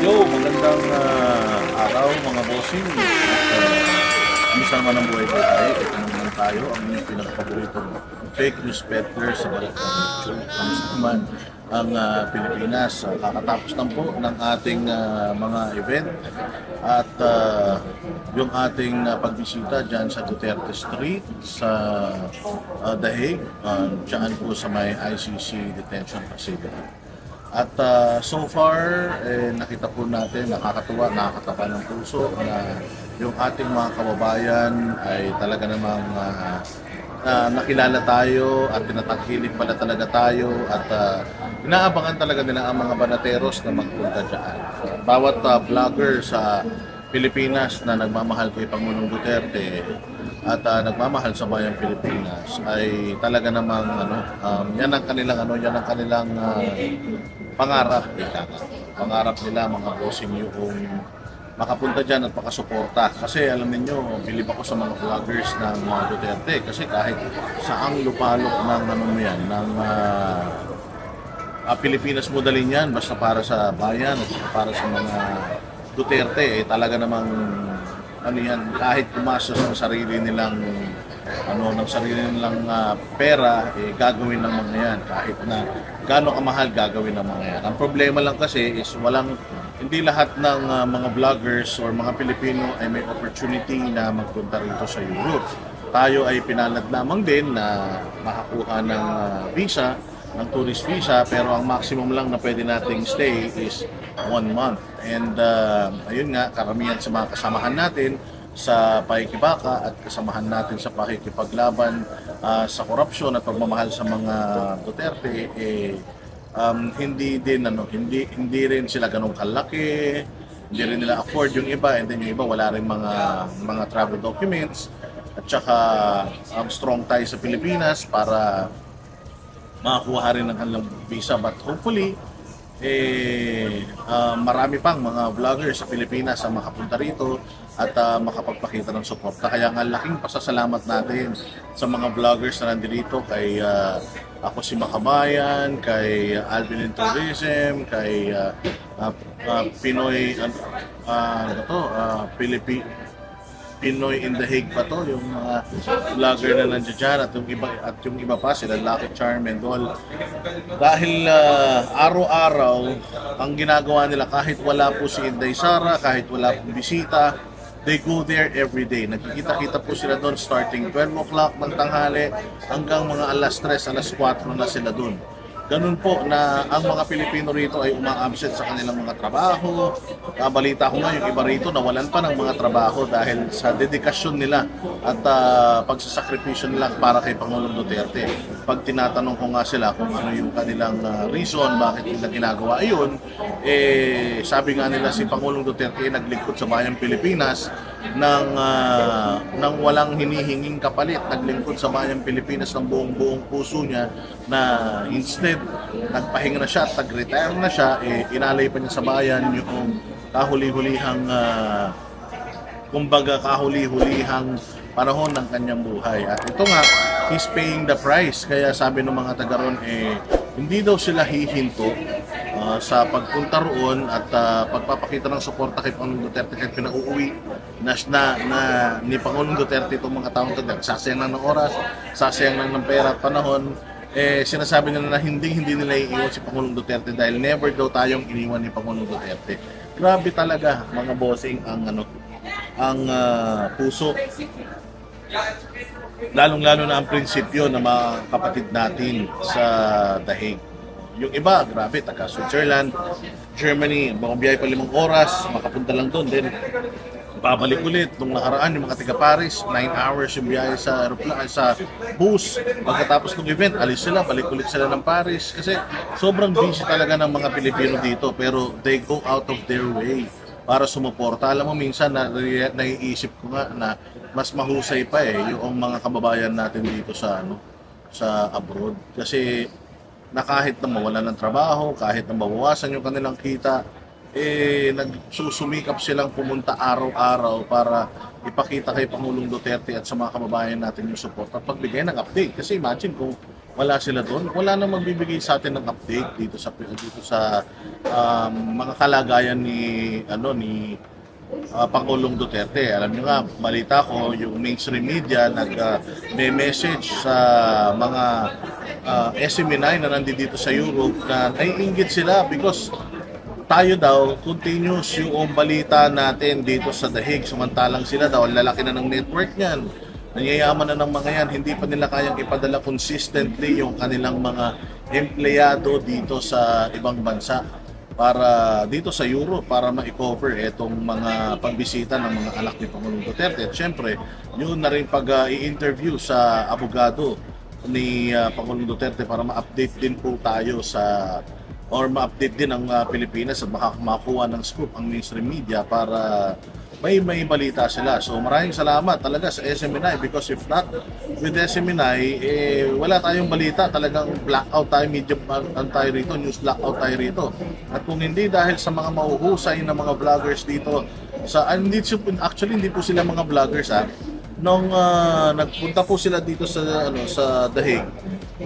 Hello, magandang araw mga bossing. Minsan man ang buhay ko tayo, ito naman tayo, ang inyong pinakapaboritong fake news peddler sa balat ng YouTube. Kamusta naman ang Pilipinas? Kakatapos lang po ng ating mga event at yung ating pagbisita dyan sa Duterte Street sa The Hague, dyan po sa may ICC detention facility. At so far, nakita po natin, nakakatuwa, nakakatapa ng puso na yung ating mga kababayan ay talaga namang nakilala tayo at tinatangkilik pala talaga tayo at inaabangan talaga nila ang mga banateros na magpunta dyan. Bawat vlogger sa Pilipinas na nagmamahal kay Pangulong Duterte at nagmamahal sa bayang Pilipinas ay talaga namang yan ang kanilang pangarap. Pangarap nila mga bossing yung makapunta dyan at makasuporta. Kasi alam niyo, bilib ako sa mga vloggers ng Duterte kasi kahit saang lupalok ng Pilipinas mo dalhin yan basta para sa bayan at para sa mga Duterte talaga namang kahit pumasok ng sarili nilang pera gagawin ng mga yan kahit na gaano kamahal gagawin ng mga yan. Ang problema lang kasi is hindi lahat ng mga vloggers or mga Pilipino ay may opportunity na magpunta rito sa Europe. Tayo ay pinalad lamang din na makakuha ng visa, ng tourist visa, pero ang maximum lang na pwede nating stay is 1 month. And ayun nga, karamihan sa mga kasamahan natin sa pakikibaka at kasamahan natin sa pakikipaglaban sa korupsyon at pagmamahal sa mga Duterte hindi rin sila ganun kalaki, hindi rin nila afford yung iba, and then yung iba wala rin mga travel documents at saka strong tie sa Pilipinas para makakuha rin ng kanilang visa. But hopefully marami pang mga vloggers sa Pilipinas ang makapunta rito at makapagpakita ng suporta. Kaya nga laking pasasalamat natin sa mga vloggers na nandito kay ako si Makabayan, kay Alvin in Tourism, kay Pinoy Pinoy in the Hague pa to, yung mga vlogger na nandiyan dyan at yung iba pa sila Lucky Charm and all. Dahil araw-araw ang ginagawa nila kahit wala po si Inday Sara, kahit wala pong bisita, they go there every day. Nagkikita-kita po sila doon starting 12 o'clock ng tanghali hanggang mga alas 3, alas 4 na sila doon. Ganun po na ang mga Pilipino rito ay uma-absent sa kanilang mga trabaho. Balita ko nga yung iba rito nawalan pa ng mga trabaho dahil sa dedikasyon nila at pagsasakripisyo nila para kay Pangulong Duterte. Pag tinatanong ko nga sila kung ano yung kanilang reason bakit nila ginagawa iyon, sabi nga nila si Pangulong Duterte ay naglingkod sa bayang Pilipinas ng walang hinihinging kapalit. Naglingkod sa bayang Pilipinas ng buong puso niya na instead nagpahinga na siya at nag-retire na siya, inalay pa niya sa bayan yung kahuli-hulihang kahuli-hulihang panahon ng kanyang buhay. At ito nga, he's paying the price. Kaya sabi ng mga taga ron, hindi daw sila hihinto sa pagpunta roon at pagpapakita ng suporta kay Pangulong Duterte kahit pinauuwi na ni Pangulong Duterte itong mga taong ito. Sasayang lang ng oras, sasayang lang ng pera at panahon. Sinasabi nila na hindi nila iiwan si Pangulong Duterte dahil never daw tayong iniwan ni Pangulong Duterte. Grabe talaga mga bossing ang puso. Lalong-lalo na ang prinsipyo ng mga kapatid natin sa The Hague. Yung iba, grabe, taga Switzerland, Germany, biyahe pa 5 oras, makapunta lang doon. Then, babalik ulit. Nung nakaraan, yung mga taga Paris, 9 hours yung biyahe sa bus. Pagkatapos ng event, alis sila, balik ulit sila ng Paris. Kasi sobrang busy talaga ng mga Pilipino dito, pero they go out of their way para sumuporta. Alam mo, minsan naiisip ko nga na mas mahusay pa yung mga kababayan natin dito sa abroad. Kasi na kahit na mawalan ng trabaho, kahit na mabawasan yung kanilang kita, nagsusumikap silang pumunta araw-araw para ipakita kay Pangulong Duterte at sa mga kababayan natin yung support at pagbigay ng update. Kasi imagine kung wala sila doon, wala na magbibigay sa atin ng update dito sa mga kalagayan ni Pangulong Duterte. Alam niyo nga, balita ko, yung mainstream media may message sa mga SME9 na nandito sa Europe na naiinggit sila because tayo daw, continuous yung balita natin dito sa Dahig. Samantalang sila daw, ang lalaki na ng network niyan. Nanyayaman na ng mga yan, hindi pa nila kayang ipadala consistently yung kanilang mga empleyado dito sa ibang bansa para dito sa Europe para ma-cover itong mga pagbisita ng mga anak ni Pangulong Duterte. At syempre, yun na rin pag-i-interview sa abogado ni Pangulong Duterte para ma-update din po tayo ma-update din ang Pilipinas at makakuha ng scoop ang mainstream media para may balita sila. So maraming salamat talaga sa SMNI because if not with SMNI, wala tayong balita. Talagang blackout tayo, media tayo rito, news blackout tayo rito. At kung hindi dahil sa mga mahuhusay na mga vloggers dito, actually hindi po sila mga vloggers nung nagpunta po sila dito sa Dahig,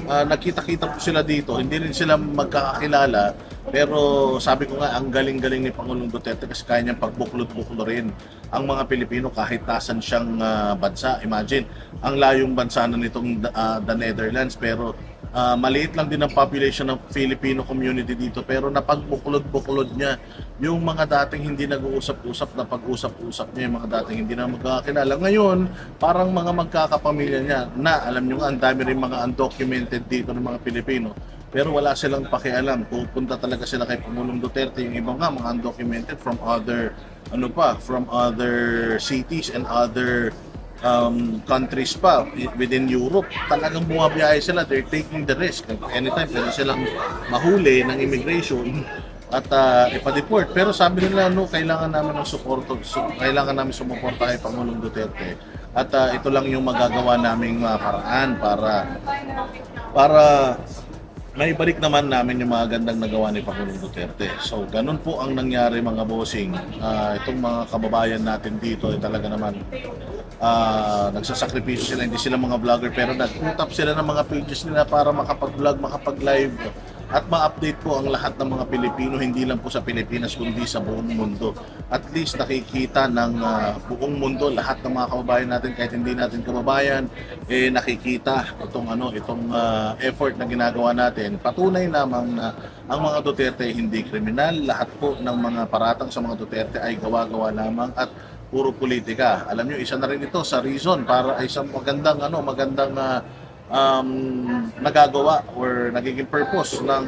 nagkita-kita po sila dito, hindi rin sila magkakakilala. Pero sabi ko nga, ang galing-galing ni Pangulong Duterte kasi kaya niyang pagbuklod-buklo rin ang mga Pilipino kahit tasan siyang bansa. Imagine, ang layong bansa na nitong the Netherlands pero maliit lang din ang population ng Filipino community dito pero napagbuklod-buklod niya yung mga dating hindi nag-uusap-usap na pag-usap-usap niya, yung mga dating hindi na magkakilala. Ngayon, parang mga magkakapamilya niya na alam niyo nga, ang dami rin mga undocumented dito ng mga Pilipino. Pero wala silang pakialam. Pupunta talaga sila kay Pangulong Duterte. Yung iba nga, mga undocumented from other cities and other countries pa within Europe. Talagang bumabiyahe sila. They're taking the risk. Anytime, pwede silang mahuli ng immigration at ipa-deport. Pero sabi nila, kailangan namin ng suporto. Kailangan namin sumuporta kay Pangulong Duterte. At ito lang yung magagawa naming paraan para maibalik naman namin yung mga gandang nagawa ni Pangulong Duterte. So, ganun po ang nangyari mga bossing. Itong mga kababayan natin dito ay talaga naman nagsasakripisyo sila, hindi sila mga vlogger pero nag-utap sila ng mga pages nila para makapag-vlog, makapag-live at ma-update po ang lahat ng mga Pilipino, hindi lang po sa Pilipinas kundi sa buong mundo. At least nakikita ng buong mundo, lahat ng mga kababayan natin kahit hindi natin kababayan, nakikita itong effort na ginagawa natin. Patunay namang na ang mga Duterte hindi kriminal, lahat po ng mga paratang sa mga Duterte ay gawa-gawa lamang at puro politika. Alam nyo, isa na rin ito sa reason para ay isang magandang nagagawa or nagiging purpose ng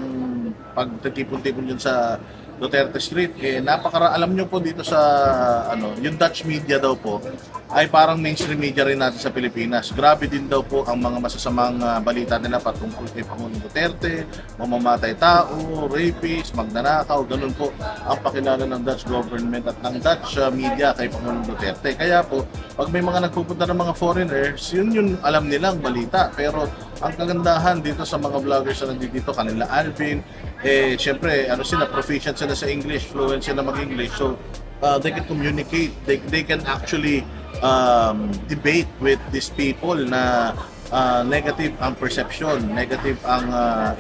pagtitipon-tipon yun sa Duterte Street. Alam nyo po dito sa yung Dutch media daw po ay parang mainstream media rin natin sa Pilipinas. Grabe din daw po ang mga masasamang balita nila patungkol kay Pangulong Duterte, mamamatay tao, rapist, magnanakaw, ganun po ang pakilala ng Dutch government at ng Dutch media kay Pangulong Duterte. Kaya po, pag may mga nagpupunta ng mga foreigners, yun alam nilang balita. Pero ang kagandahan dito sa mga vloggers na nandito, kanila Alvin, syempre, sila, proficient sila sa English, fluent sila mag-English. So, they can communicate, they can actually debate with these people na negative ang perception, negative ang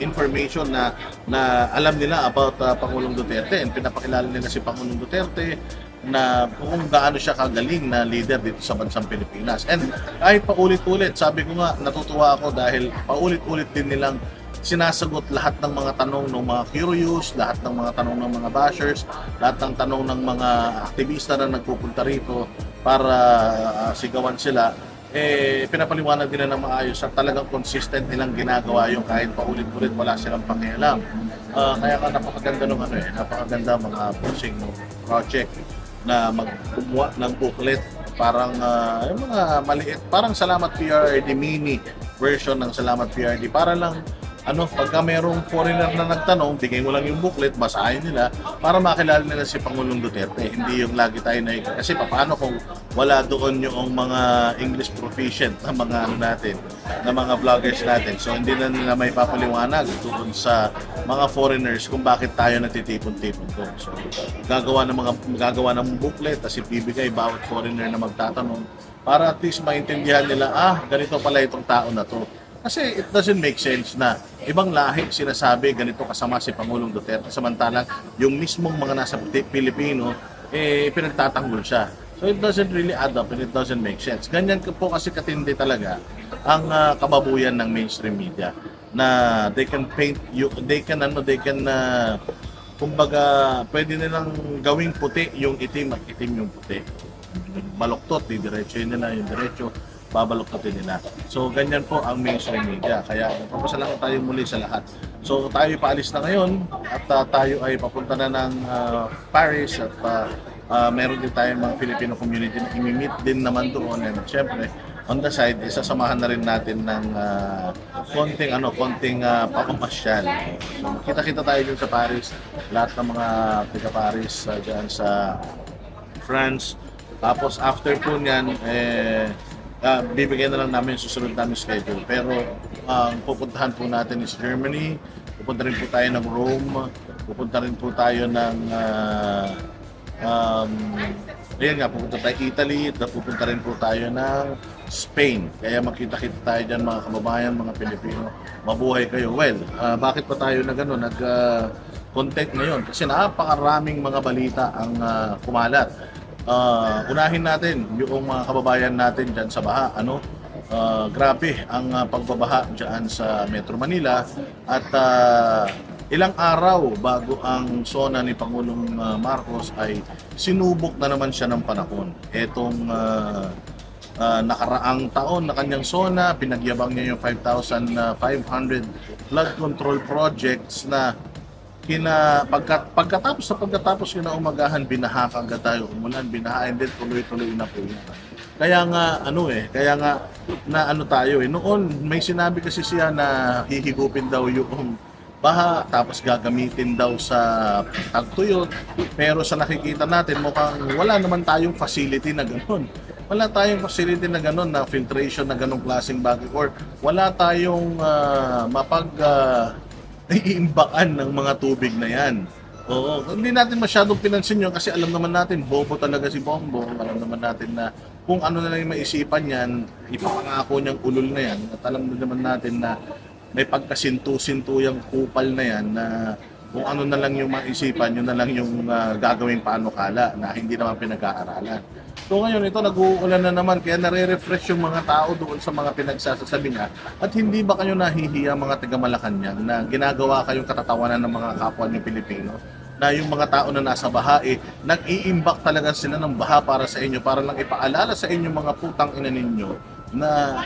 information na alam nila about Pangulong Duterte, and pinapakilala nila si Pangulong Duterte na kung gaano siya kagaling na leader dito sa bansang Pilipinas. And kahit paulit-ulit, sabi ko nga, natutuwa ako dahil paulit-ulit din nilang sinasagot lahat ng mga tanong ng mga curious, lahat ng mga tanong ng mga bashers, lahat ng tanong ng mga aktivista na nagpupunta rito para sigawan sila. Pinapaliwanag nila ng maayos at talagang consistent nilang ginagawa yung kahit paulit-ulit wala silang pakialam. Kaya napakaganda napakaganda mga bossing project na magbuwa ng booklet, parang yung mga maliit, parang Salamat PRD mini version ng Salamat PRD, para lang pagka merong foreigner na nagtanong, bigay mo lang yung booklet, basahin nila para makilala nila si Pangulong Duterte. Hindi yung lagi tayo na kasi paano kung wala doon yung mga English proficient na mga natin, na mga vloggers natin. So hindi na nila may papaliwanag doon sa mga foreigners kung bakit tayo natitipon-tipon doon. So gagawa ng booklet tapos ibibigay bawat foreigner na magtatanong para at least maintindihan nila, ganito pala itong tao na to. Kasi it doesn't make sense na ibang lahi sinasabi ganito kasama si Pangulong Duterte samantalang yung mismong mga nasa Pilipino pinagtatanggol siya. So it doesn't really add up and it doesn't make sense. Ganyan po kasi katindi talaga ang kababuyan ng mainstream media na they can paint you, kumbaga pwede nilang gawing puti yung itim at itim yung puti. Baloktot, didiretso nila yung diretso, babaloktotin nila. So, ganyan po ang mainstream media. Kaya, papasalamat tayo muli sa lahat. So, tayo paalis na ngayon at tayo ay papunta na ng Paris at meron din tayong mga Filipino community na imi-meet din naman doon. And syempre, on the side, isasamahan na rin natin ng konting papamasyal. So, kita-kita tayo dun sa Paris. Lahat ng mga taga-Paris dyan sa France. Tapos, after po niyan, bibigyan na lang namin susunod namin schedule. Pero ang pupuntahan po natin is Germany, pupunta rin po tayo ng Rome, pupunta rin po tayo ng pupunta tayo Italy, at pupunta rin po tayo ng Spain. Kaya makita-kita tayo dyan mga kababayan, mga Pilipino. Mabuhay kayo. Well, bakit pa tayo na gano'n? Nag-content ngayon? Kasi napakaraming mga balita ang kumalat. Unahin natin yung mga kababayan natin dyan sa baha. Grabe ang pagbabaha dyan sa Metro Manila at ilang araw bago ang SONA ni Pangulong Marcos ay sinubok na naman siya ng panahon. Etong nakaraang taon na kanyang SONA, pinagyabang niya yung 5,500 flood control projects na pagkatapos kinaumagahan, binaha kagad tayo, umulan, binaha, and then tuloy-tuloy na po yun. Kaya nga tayo noon may sinabi kasi siya na hihigupin daw yung baha tapos gagamitin daw sa tagtuyot, pero sa nakikita natin mukhang wala naman tayong facility na gano'n. Wala tayong facility na gano'n na filtration na gano'ng klaseng bagay, or wala tayong iimbakan ng mga tubig na yan. Oo, hindi natin masyadong pinansin yun kasi alam naman natin, bobo talaga si Bongbong. Alam naman natin na kung ano na lang yung maisipan yan, ipapangako niyang ulol na yan. At alam naman natin na may pagkasintu-sintu yung kupal na yan na kung ano na lang yung maisipan, yun na lang yung gagawing panukala na hindi naman pinag-aaralan. So ngayon ito nag-uulan na naman kaya nare-refresh yung mga tao doon sa mga pinagsasasabi niya. At hindi ba kayo nahihiya mga taga Malacanang na ginagawa kayong katatawanan ng mga kapwa niyo Pilipino? Na yung mga tao na nasa baha nag-iimbak talaga sila ng baha para sa inyo, para lang ipaalala sa inyo mga putang ina ninyo na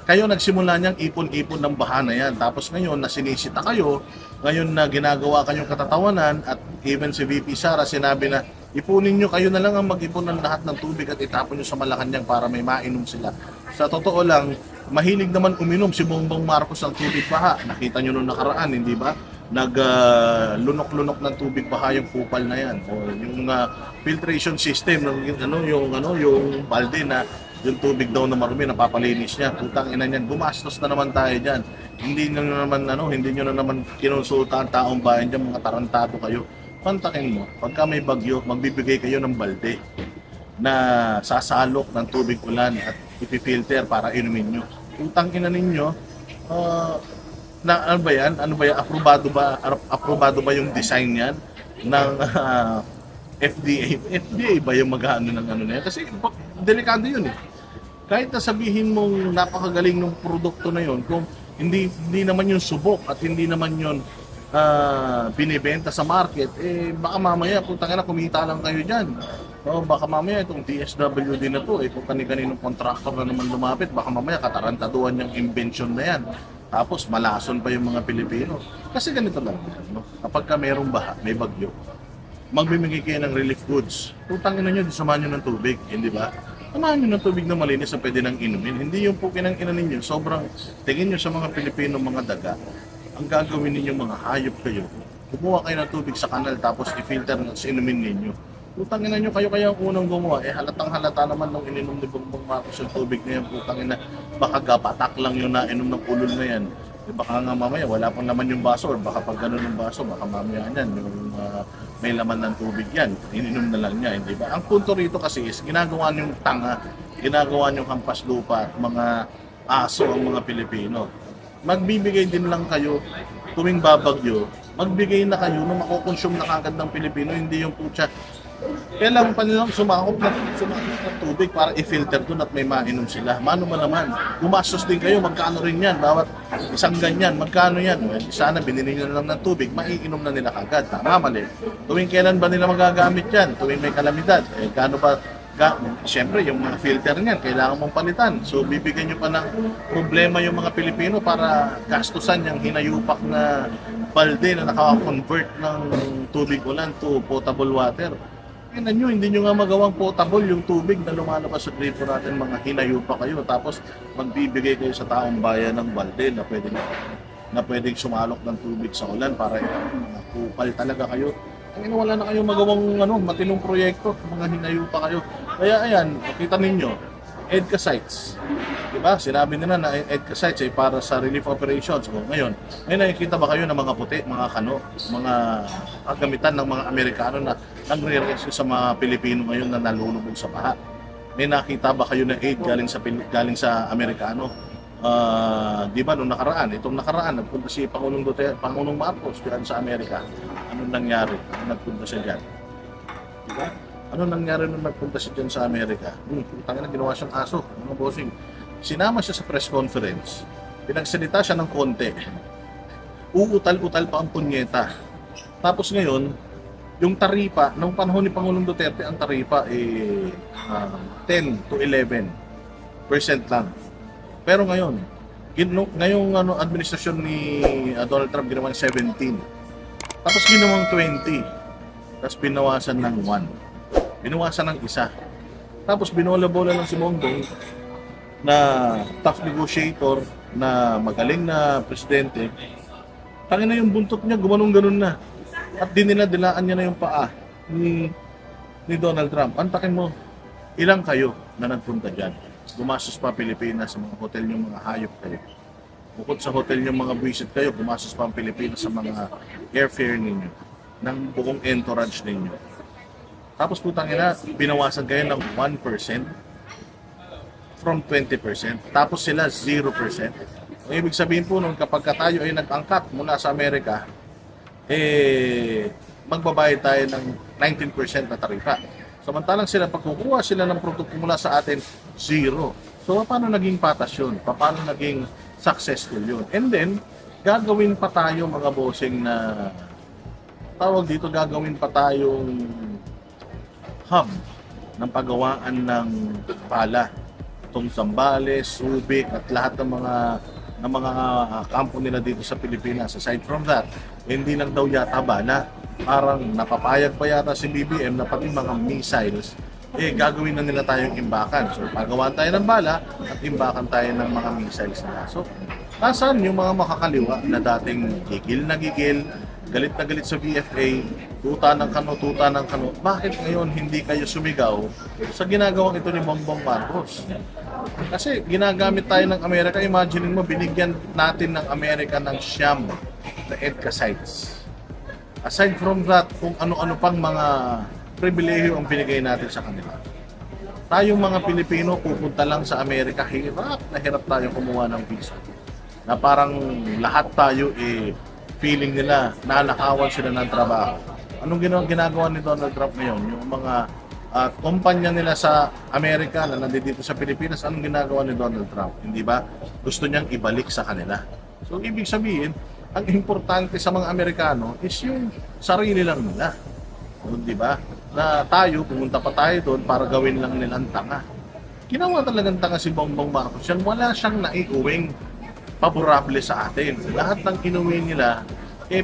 kayo nagsimula niyang ipon-ipon ng baha na yan. Tapos ngayon na sinisita kayo, ngayon na ginagawa kayong katatawanan, at even si VP Sara sinabi na ipunin nyo, kayo na lang ang mag-ipon ng lahat ng tubig at itapon nyo sa Malacanang para may mainom sila. Sa totoo lang, mahilig naman uminom si Bongbong Marcos ng tubig baha. Nakita nyo nung nakaraan, hindi ba? Lunok-lunok ng tubig baha yung kupal na yan. O yung filtration system, yung balde na yung tubig daw na marumi, napapalinis niya. Putang ina niyan, gumastos na naman tayo diyan. Hindi niyo na naman kinonsulta ang taong bayan diyan, mga tarantado kayo. Pantakin mo, pagka may bagyo, magbibigay kayo ng balde na sasalok ng tubig ulan at ipifilter para inumin nyo. Putang ina ninyo, ano ba yan? Aprobado ba yung design yan ng FDA? FDA ba yung mag-ano ng ano na yan? Kasi delikado yun eh. Kahit na sabihin mong napakagaling ng produkto na yun, kung hindi naman yun subok at hindi naman yun binibenta sa market, baka mamaya putang ina kumita lang kayo dyan. Baka mamaya itong DSWD na to, kung kani-kaninong contractor na naman lumapit, baka mamaya katarantaduhan yung invention na yan. Tapos malason pa yung mga Pilipino. Kasi ganito lang, kapag ka merong baha, may bagyo, magbibigay kayo ng relief goods. Putang ina nyo, samahan nyo ng tubig, hindi ba? Samahan nyo ng tubig na malinis na pwede nang inumin. Hindi yung po kinang-ina ninyo, sobrang tingin nyo sa mga Pilipino mga daga. Ang gagawin ninyo mga hayop kayo, kumuha kayo ng tubig sa kanal tapos i-filter na inumin ninyo. Putangin na nyo, kayo kaya ang unang gumawa. Halatang halata naman nung ininom ni Bongbong Marcos yung tubig na yan. Putangin na, baka gapatak lang yung nainom ng ulol na yan. Baka nga mamaya wala pang laman yung baso, or baka pag ganun yung baso, baka mamaya yan, yung may laman ng tubig yan, ininom na lang niya, hindi ba? Ang punto rito kasi is, ginagawa niyong tanga, ginagawa niyong hampas lupa at mga aso ang mga Pilipino. Magbibigay din lang kayo, tuwing babagyo, magbigay na kayo na makukonsume na kagad ng Pilipino, hindi yung putya. Kailangan pa nilang sumakop ng tubig para i-filter doon at may mainom sila. Mano man naman, gumastos din kayo, magkano rin yan? Bawat isang ganyan, magkano yan? Well, sana binili nyo lang ng tubig, maiinom na nila kagad. Tama, mali. Tuwing kailan ba nila magagamit yan? Tuwing may kalamidad. Gaano ba? Siyempre, yung mga filter niyan, kailangan mong palitan. So, bibigyan nyo pa ng problema yung mga Pilipino para gastusan yung hinayupak na balde na naka-convert ng tubig ulan to potable water. Tingnan nyo, hindi nyo nga magawang potable yung tubig na lumalabas sa gripo natin, mga hinayupak kayo. Tapos, magbibigay kayo sa taong bayan ng balde na pwedeng sumalok ng tubig sa ulan para kupal talaga kayo. Ang wala na kayong magawang matinong proyekto, mga hinayupa kayo. Kaya ayan, makita ninyo, EDCA sites. Diba? Sinabi nila na EDCA sites ay para sa relief operations. So, ngayon, may nakikita ba kayo ng mga puti, mga kano, mga kagamitan ng mga Amerikano na nagre-rescue sa mga Pilipino ngayon na nalulubog sa baha? May nakita ba kayo na aid galing sa Amerikano? Di ba nung itong nakaraan, nagpunta si Pangulong Marcos diyan sa Amerika. Anong nangyari? Nagpunta siya diyan. Di ba? Ano nangyari nung nagpunta siya diyan sa Amerika? Tangina na ginawa siyang aso, mga bossing. Sinama siya sa press conference. Pinagsalita siya ng konti. Uutal-utal pa ang punyeta. Tapos ngayon, yung taripa, nung panahon ni Pangulong Duterte, ang taripa 10 to 11% lang. Pero ngayon, ngayong administrasyon ni Donald Trump ginawang 17. Tapos ginawang 20. Tapos binawasan ng 1. Binawasan ng isa. Tapos binola-bola lang si Bongbong na tough negotiator, na magaling na presidente. Tangin na yung buntot niya, gumanong-ganon na. At diniladilaan niya na yung paa ni Donald Trump. Antakin mo, ilang kayo na nagpunta dyan? Gumastos pa Pilipinas sa mga hotel nyo, mga hayop kayo. Bukod sa hotel nyo, mga visit kayo, gumastos pa ang Pilipinas sa mga airfare ninyo, ng buong entourage ninyo. Tapos putang ina, binawasan kayo ng 1% from 20%. Tapos sila 0%. Ang ibig sabihin po nun, kapag tayo ay nag-angkat mula sa Amerika, magbabayad tayo ng 19% na tarifa. Samantalang sila, pag kukuha sila ng produkto mula sa atin, 0. So, paano naging patas yun? Paano naging successful yun? And then, gagawin pa tayo mga bossing na gagawin pa tayong hub ng paggawaan ng pala. Itong Zambales, Subic, at lahat ng mga kampo nila dito sa Pilipinas. Aside from that, hindi lang daw yata bala. Parang napapayag pa yata si BBM na pati mga missiles, gagawin na nila tayong imbakan. So, pagawaan tayo ng bala at imbakan tayo ng mga missiles nila. So, nasaan yung mga makakaliwa na dating gigil na gigil, galit na galit sa BFA, tuta ng kano. Bakit ngayon hindi kayo sumigaw sa ginagawang ito ni Bongbong Marcos? Kasi ginagamit tayo ng Amerika. Imagine mo, binigyan natin ng Amerika ng siyam na EDCA sites. Aside from that, kung ano-ano pang mga pribilehiyo ang binigay natin sa kanila. Tayong mga Pilipino pupunta lang sa Amerika, hirap tayo kumuha ng visa. Na parang lahat tayo feeling nila nanakawan sila ng trabaho. Anong ginagawa ni Donald Trump ngayon? Yung mga kumpanya nila sa Amerika na nandito sa Pilipinas, anong ginagawa ni Donald Trump? Hindi ba? Gusto niyang ibalik sa kanila. So, ibig sabihin, ang importante sa mga Amerikano is yung sarili lang nila. Di ba? Na tayo, pumunta pa tayo doon para gawin lang nilang tanga. Ginawa talagang tanga si Bongbong Marcos. Wala siyang naiuwing paborable sa atin. Lahat ng inuwi nila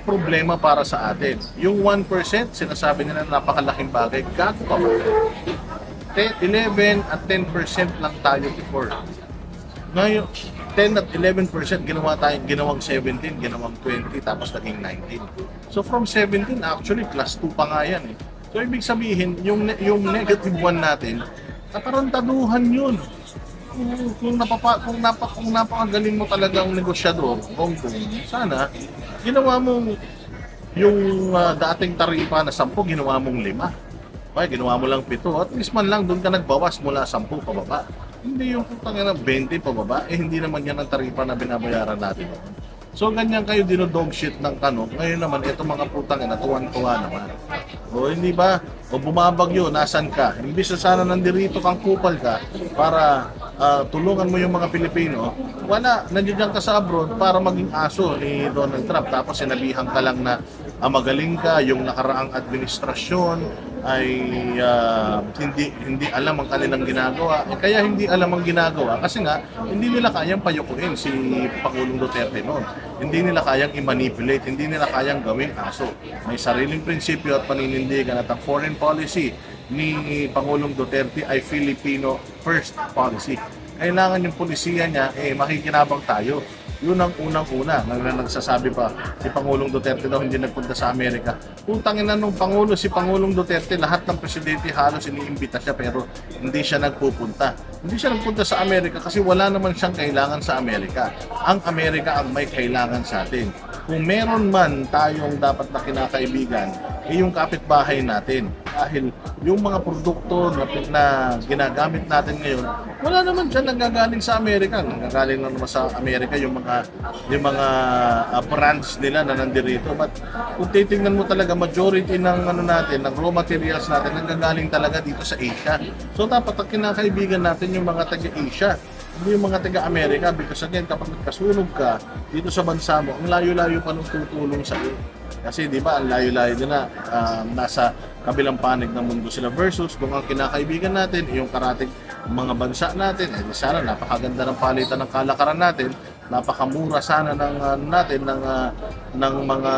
problema para sa atin. Yung 1%, sinasabi nila napakalaking bagay, gago pa ba? 11 at 10% lang tayo before. Ngayon, 10 at 11% ginawang 17, ginawang 20, tapos naging 19. So from 17, actually plus 2 pa nga yan eh. So ibig sabihin, yung negative 1 natin, katarantaduhan yun. Kung napakagaling mo talagang negosyador, sana, ginawa mong yung dating taripa na 10, ginawa mong 5. Okay, ginawa mo lang 7, at least man lang doon ka nagbawas mula 10 pababa. Hindi yung putang ng 20 pababa, hindi naman yan ang taripa na binabayaran natin. So ganyan kayo dinodog shit ng kanok. Ngayon naman, itong mga putang ina, tuwan-tuwa naman. O hindi ba? O bumabagyo, nasan ka? Imbis na sana nandirito kang kupal ka para tulungan mo yung mga Pilipino, wala, nandiyan ka sa abroad para maging aso ni Donald Trump. Tapos sinabihan ka lang na magaling ka, yung nakaraang administrasyon ay hindi alam ang kanilang ginagawa. Kaya hindi alam ang ginagawa kasi nga hindi nila kayang payukuin si Pangulong Duterte noon. Hindi nila kayang i-manipulate, hindi nila kayang gawing aso. May sariling prinsipyo at paninindigan at ang foreign policy ni Pangulong Duterte ay Filipino first policy. Kailangan yung polisiya niya, makikinabang tayo. Yun ang unang-una. Nagsasabi pa, si Pangulong Duterte daw hindi nagpunta sa Amerika. Putangin na nung Pangulo, si Pangulong Duterte, lahat ng presidente halos iniimbita siya pero hindi siya nagpupunta. Hindi siya nagpunta sa Amerika kasi wala naman siyang kailangan sa Amerika. Ang Amerika ang may kailangan sa atin. Kung meron man tayong dapat na kinakaibigan, yung kapitbahay natin. Dahil yung mga produkto na ginagamit natin ngayon, wala naman dyan nanggagaling sa Amerika. Nanggagaling na naman sa Amerika yung mga brands nila na nandirito. But kung titingnan mo talaga, majority ng natin, ng raw materials natin, nanggagaling talaga dito sa Asia. So dapat ang kinakaibigan natin yung mga taga-Asia, hindi yung mga taga-Amerika. Because again, kapag nagkasunog ka dito sa bansa mo, ang layo-layo pa nung tutulong sa iyo. Kasi di ba, ang layo-layo din na nasa kabilang panig ng mundo sila versus kung ang kinakaibigan natin, yung karating mga bansa natin, sana napakaganda ng palitan ng kalakaran natin, napakamura sana ng mga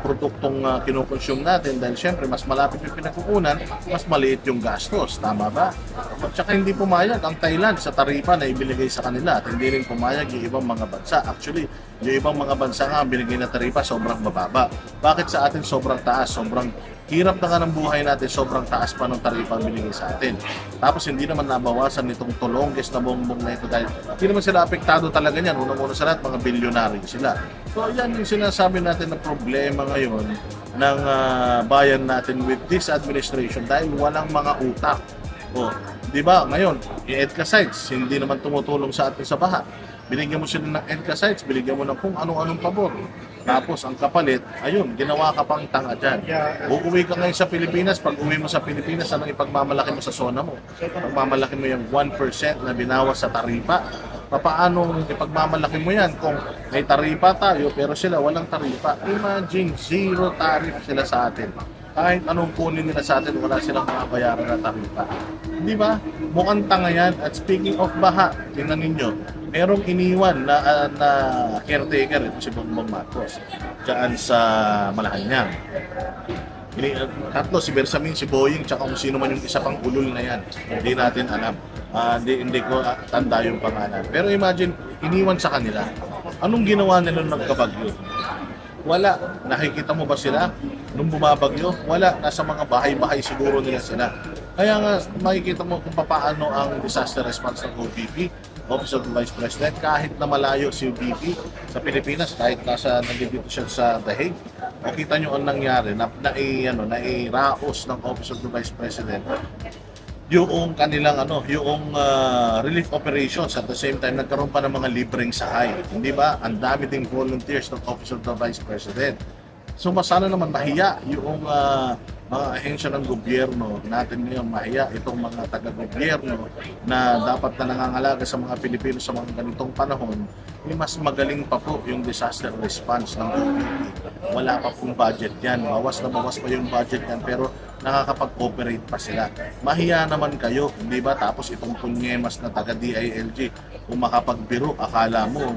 produktong kinukonsume natin dahil syempre mas malapit yung pinagkukunan, mas maliit yung gastos, tama ba? At saka hindi pumayag ang Thailand sa taripa na ibinigay sa kanila at hindi rin pumayag yung ibang mga bansa. Actually, yung ibang mga bansa nga ang binigay na taripa sobrang bababa. Bakit sa atin sobrang taas? Sobrang hirap na nga ng buhay natin, sobrang taas pa ng taripa ang binigay sa atin. Tapos hindi naman nabawasan nitong tulongges na bongbong na ito dahil hindi naman sila apektado talaga niyan. Unang-una sa lahat, mga bilyonaryo sila. So yan yung sinasabi natin na problema ngayon ng bayan natin with this administration dahil walang mga utak. O, di ba? Ngayon, i-EDCA sites, hindi naman tumutulong sa atin sa baha. Binigyan mo sila ng EDCA sites, binigyan mo ng kung anong-anong pabor. Tapos ang kapalit, ayun, ginawa ka pang tanga dyan. Uuwi ka ngayon sa Pilipinas, pag uwi mo sa Pilipinas, anong ipagmamalaki mo sa zona mo? Pagmamalaki mo yung 1% na binawas sa taripa. Paano ipagmamalaki mo yan kung may taripa tayo pero sila walang taripa? Imagine, zero tariff sila sa atin. Kahit anong kunin nila sa atin, wala silang makabayaran na taripa. Di ba? Mukhang tanga yan. At speaking of baha, tingnan ninyo, merong iniwan na caretaker, ito si Bongbong Marcos, dyan sa Malacanang. Tatlo, si Bersamin, si Boying, tsaka kung sino man yung isa pang ulul na yan. Hindi natin alam. Hindi ko tanda yung pangalan. Pero imagine, iniwan sa kanila. Anong ginawa nila nung nagkabagyo? Wala. Nakikita mo ba sila? Nung bumabagyo? Wala. Nasa mga bahay-bahay siguro nila sila. Kaya nga, makikita mo kung paano ang disaster response ng OVP, Office of the Vice President, kahit na malayo si OVP sa Pilipinas, kahit nandito siya sa The Hague. Makita nyo ang nangyari, nairaos ng Office of the Vice President yung kanilang yung relief operations. At the same time nagkaroon pa ng mga libreng sahay, hindi ba? Ang dami ding volunteers ng Office of the Vice President. So masana naman mahiya yung mga ahensya ng gobyerno natin ngayon, mahiya itong mga taga-gobyerno na dapat na nangangalaga sa mga Pilipino sa mga ganitong panahon, mas magaling pa po yung disaster response ng OVP. Wala pa pong budget yan, bawas na bawas pa yung budget yan, pero nakakapag-operate pa sila. Mahiya naman kayo, hindi ba? Tapos itong punyemas na taga-DILG, kung makapagbiro, akala mo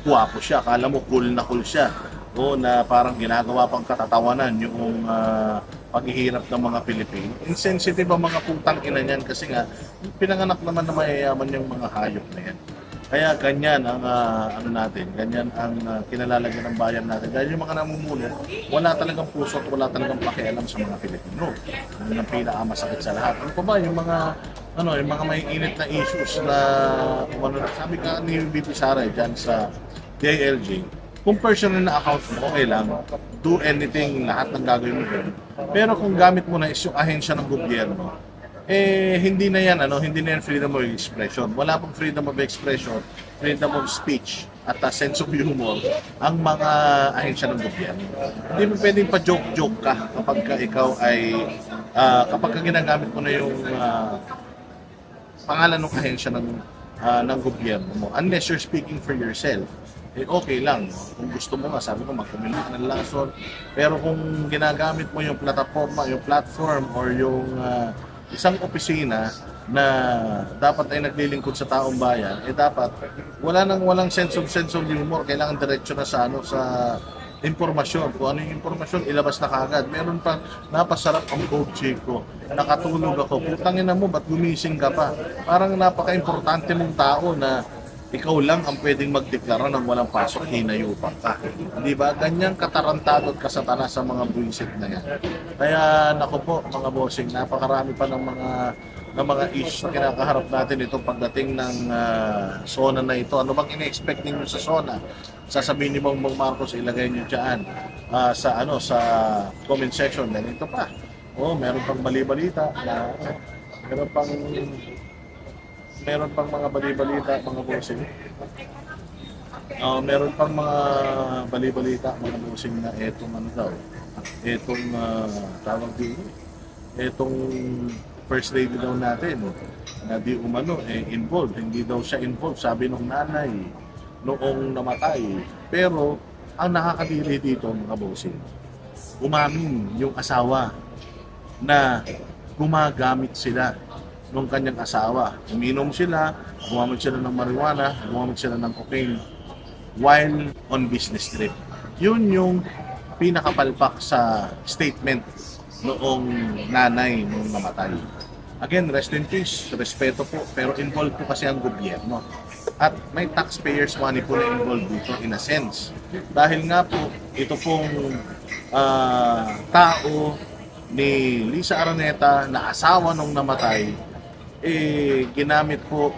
guwapo siya, akala mo cool na cool siya. o na parang ginagawa pang katatawanan yung paghihirap ng mga Pilipino. Insensitive ang mga putang ina niyan kasi nga pinanganak naman na mayayaman yung mga hayop na yan. Kaya ganyan ang ano natin, ganyan ang kinalalagyan ng bayan natin. Dahil yung mga namumuno, wala talagang puso at wala talagang pakialam sa mga Pilipino. Yun ang pinakamasakit sa lahat. Ano pa ba yung mga yung mga may init na issues na sabi ka ni BP Sara diyan sa DILG, kung personal na account mo, okay lang. Do anything, lahat ng gagawin mo doon. Pero kung gamit mo na is yung ahensya ng gobyerno, hindi na yan freedom of expression. Wala pong freedom of expression, freedom of speech at sense of humor ang mga ahensya ng gobyerno. Hindi mo pwedeng pa-joke-joke ka kapag ka ikaw ay kapag ka ginagamit mo na yung pangalan ng ahensya ng gobyerno mo. Unless you're speaking for yourself, okay lang. Kung gusto mo nga, sabi ko, mag-communicate ng lason. Pero kung ginagamit mo yung plataforma, yung platform, or yung isang opisina na dapat ay naglilingkod sa taong bayan, dapat walang sense of humor. Kailangan diretso na sa impormasyon. Kung ano yung impormasyon, ilabas na kagad. Meron pa, napasarap ang coach ko. Nakatulog ako. Putangin na mo, ba't gumising ka pa? Parang napaka-importante mong tao na ikaw lang ang pwedeng magdeklara ng walang pasok, hinayupan ka. Di ba? Ganyang katarantado at kasatana sa mga buwisit na yan. Kaya nako po mga bossing, napakarami pa ng mga issues na kinakaharap natin itong pagdating ng SONA na ito. Ano bang ina-expect ninyo sa SONA? Sasabihin ni Bongbong Marcos, ilagay nyo dyan sa comment section. Ganito pa. Meron pang bali-balita na meron pang mga bali-balita, mga bossing. Meron pang mga bali-balita, mga bossing na tawag dito, etong first lady daw natin, na di umano, involved. Hindi daw siya involved, sabi ng nanay, noong namatay. Pero, ang nakakadiri dito, mga bossing, umamin yung asawa na gumagamit sila nung kanyang asawa. Uminom sila, gumamit sila ng marijuana, gumamit sila ng cocaine while on business trip. Yun yung pinakapalpak sa statement noong nanay nung namatay. Again, rest in peace, respeto po, pero involved po kasi ang gobyerno. At may taxpayers money po na involved dito in a sense. Dahil nga po, ito pong tao ni Lisa Araneta na asawa nung namatay, ginagamit po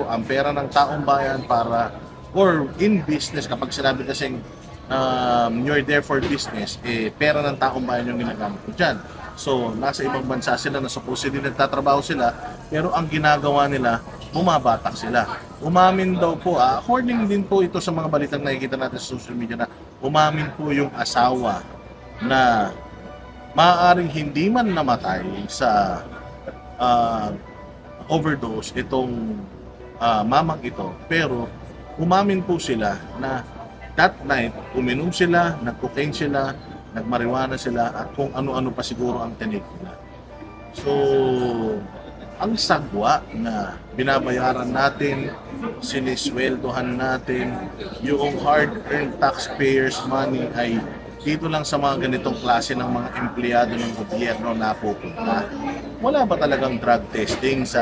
ang pera ng taong bayan or in business. Kapag sinabi kasing you're there for business, pera ng taong bayan yung ginagamit ko dyan. So, nasa ibang bansa sila, na supposedly nagtatrabaho sila, pero ang ginagawa nila, bumabatak sila. Umamin daw po, according din po ito sa mga balitang nakikita natin sa social media, na umamin po yung asawa na maaaring hindi man namatay sa overdose itong mamang ito, pero umamin po sila na that night uminom sila, nag-cocaine sila, nagmarijuana sila, at kung ano-ano pa siguro ang tinik nila. So, ang sagwa na binabayaran natin, sinisweldohan natin, yung hard-earned taxpayers money ay dito lang sa mga ganitong klase ng mga empleyado ng gobyerno na pupunta. Wala ba talagang drug testing sa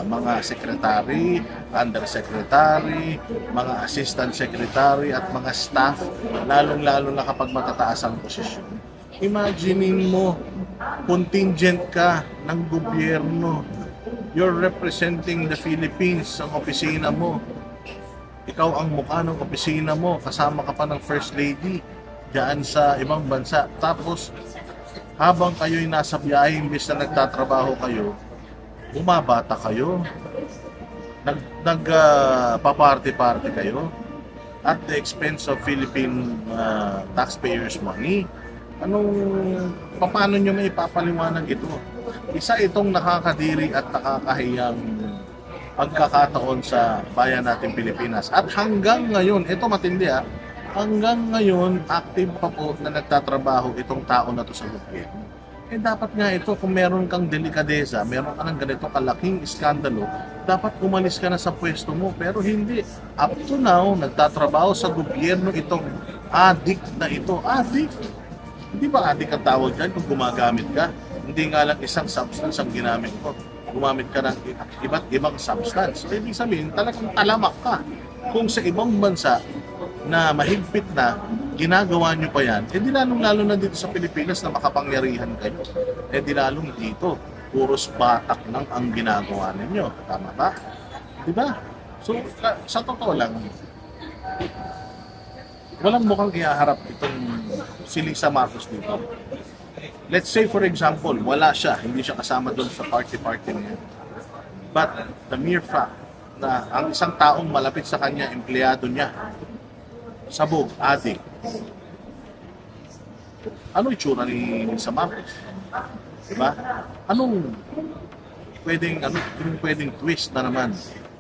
mga secretary, undersecretary, mga assistant secretary at mga staff, lalong-lalo na kapag matataas ang posisyon? Imaginein mo, contingent ka ng gobyerno. You're representing the Philippines sa opisina mo. Ikaw ang mukha ng opisina mo, kasama ka pa ng First Lady diyan sa ibang bansa. Tapos, habang kayo'y nasa biyahe, imbes na nagtatrabaho kayo, bumabata kayo, paparty-party kayo, at the expense of Philippine taxpayers' money. Paano nyo may ipapaliwanag ito? Isa itong nakakadiri at nakakahiyang pagkakataon sa bayan natin Pilipinas. At hanggang ngayon, ito matindi hanggang ngayon, active pa po na nagtatrabaho itong tao na to sa gobyerno. Dapat nga ito, kung meron kang delikadeza, meron ka ng ganito kalaking iskandalo, dapat umalis ka na sa pwesto mo. Pero hindi. Up to now, nagtatrabaho sa gobyerno itong Addict na ito. Addict. Hindi ba addict ang tawag dyan kung gumagamit ka? Hindi nga lang isang substance ang ginamit ko. Gumamit ka ng iba't ibang substance. Ibig sabihin, talagang talamak ka. Kung sa ibang bansa na mahigpit na, ginagawa nyo pa yan, di lalong-lalo na dito sa Pilipinas na makapangyarihan kayo. Di lalong dito, puros batak lang ang ginagawa ninyo. Tama ba? Diba? So, sa totoo lang, walang mukhang ihaharap itong si Lisa Marcos dito. Let's say for example, wala siya, hindi siya kasama doon sa party-party niya. But the mere fact na ang isang taong malapit sa kanya, empleyado niya, sabog, adik, ano itsura ni Lisa Marcos? Diba? Anong pwedeng twist na naman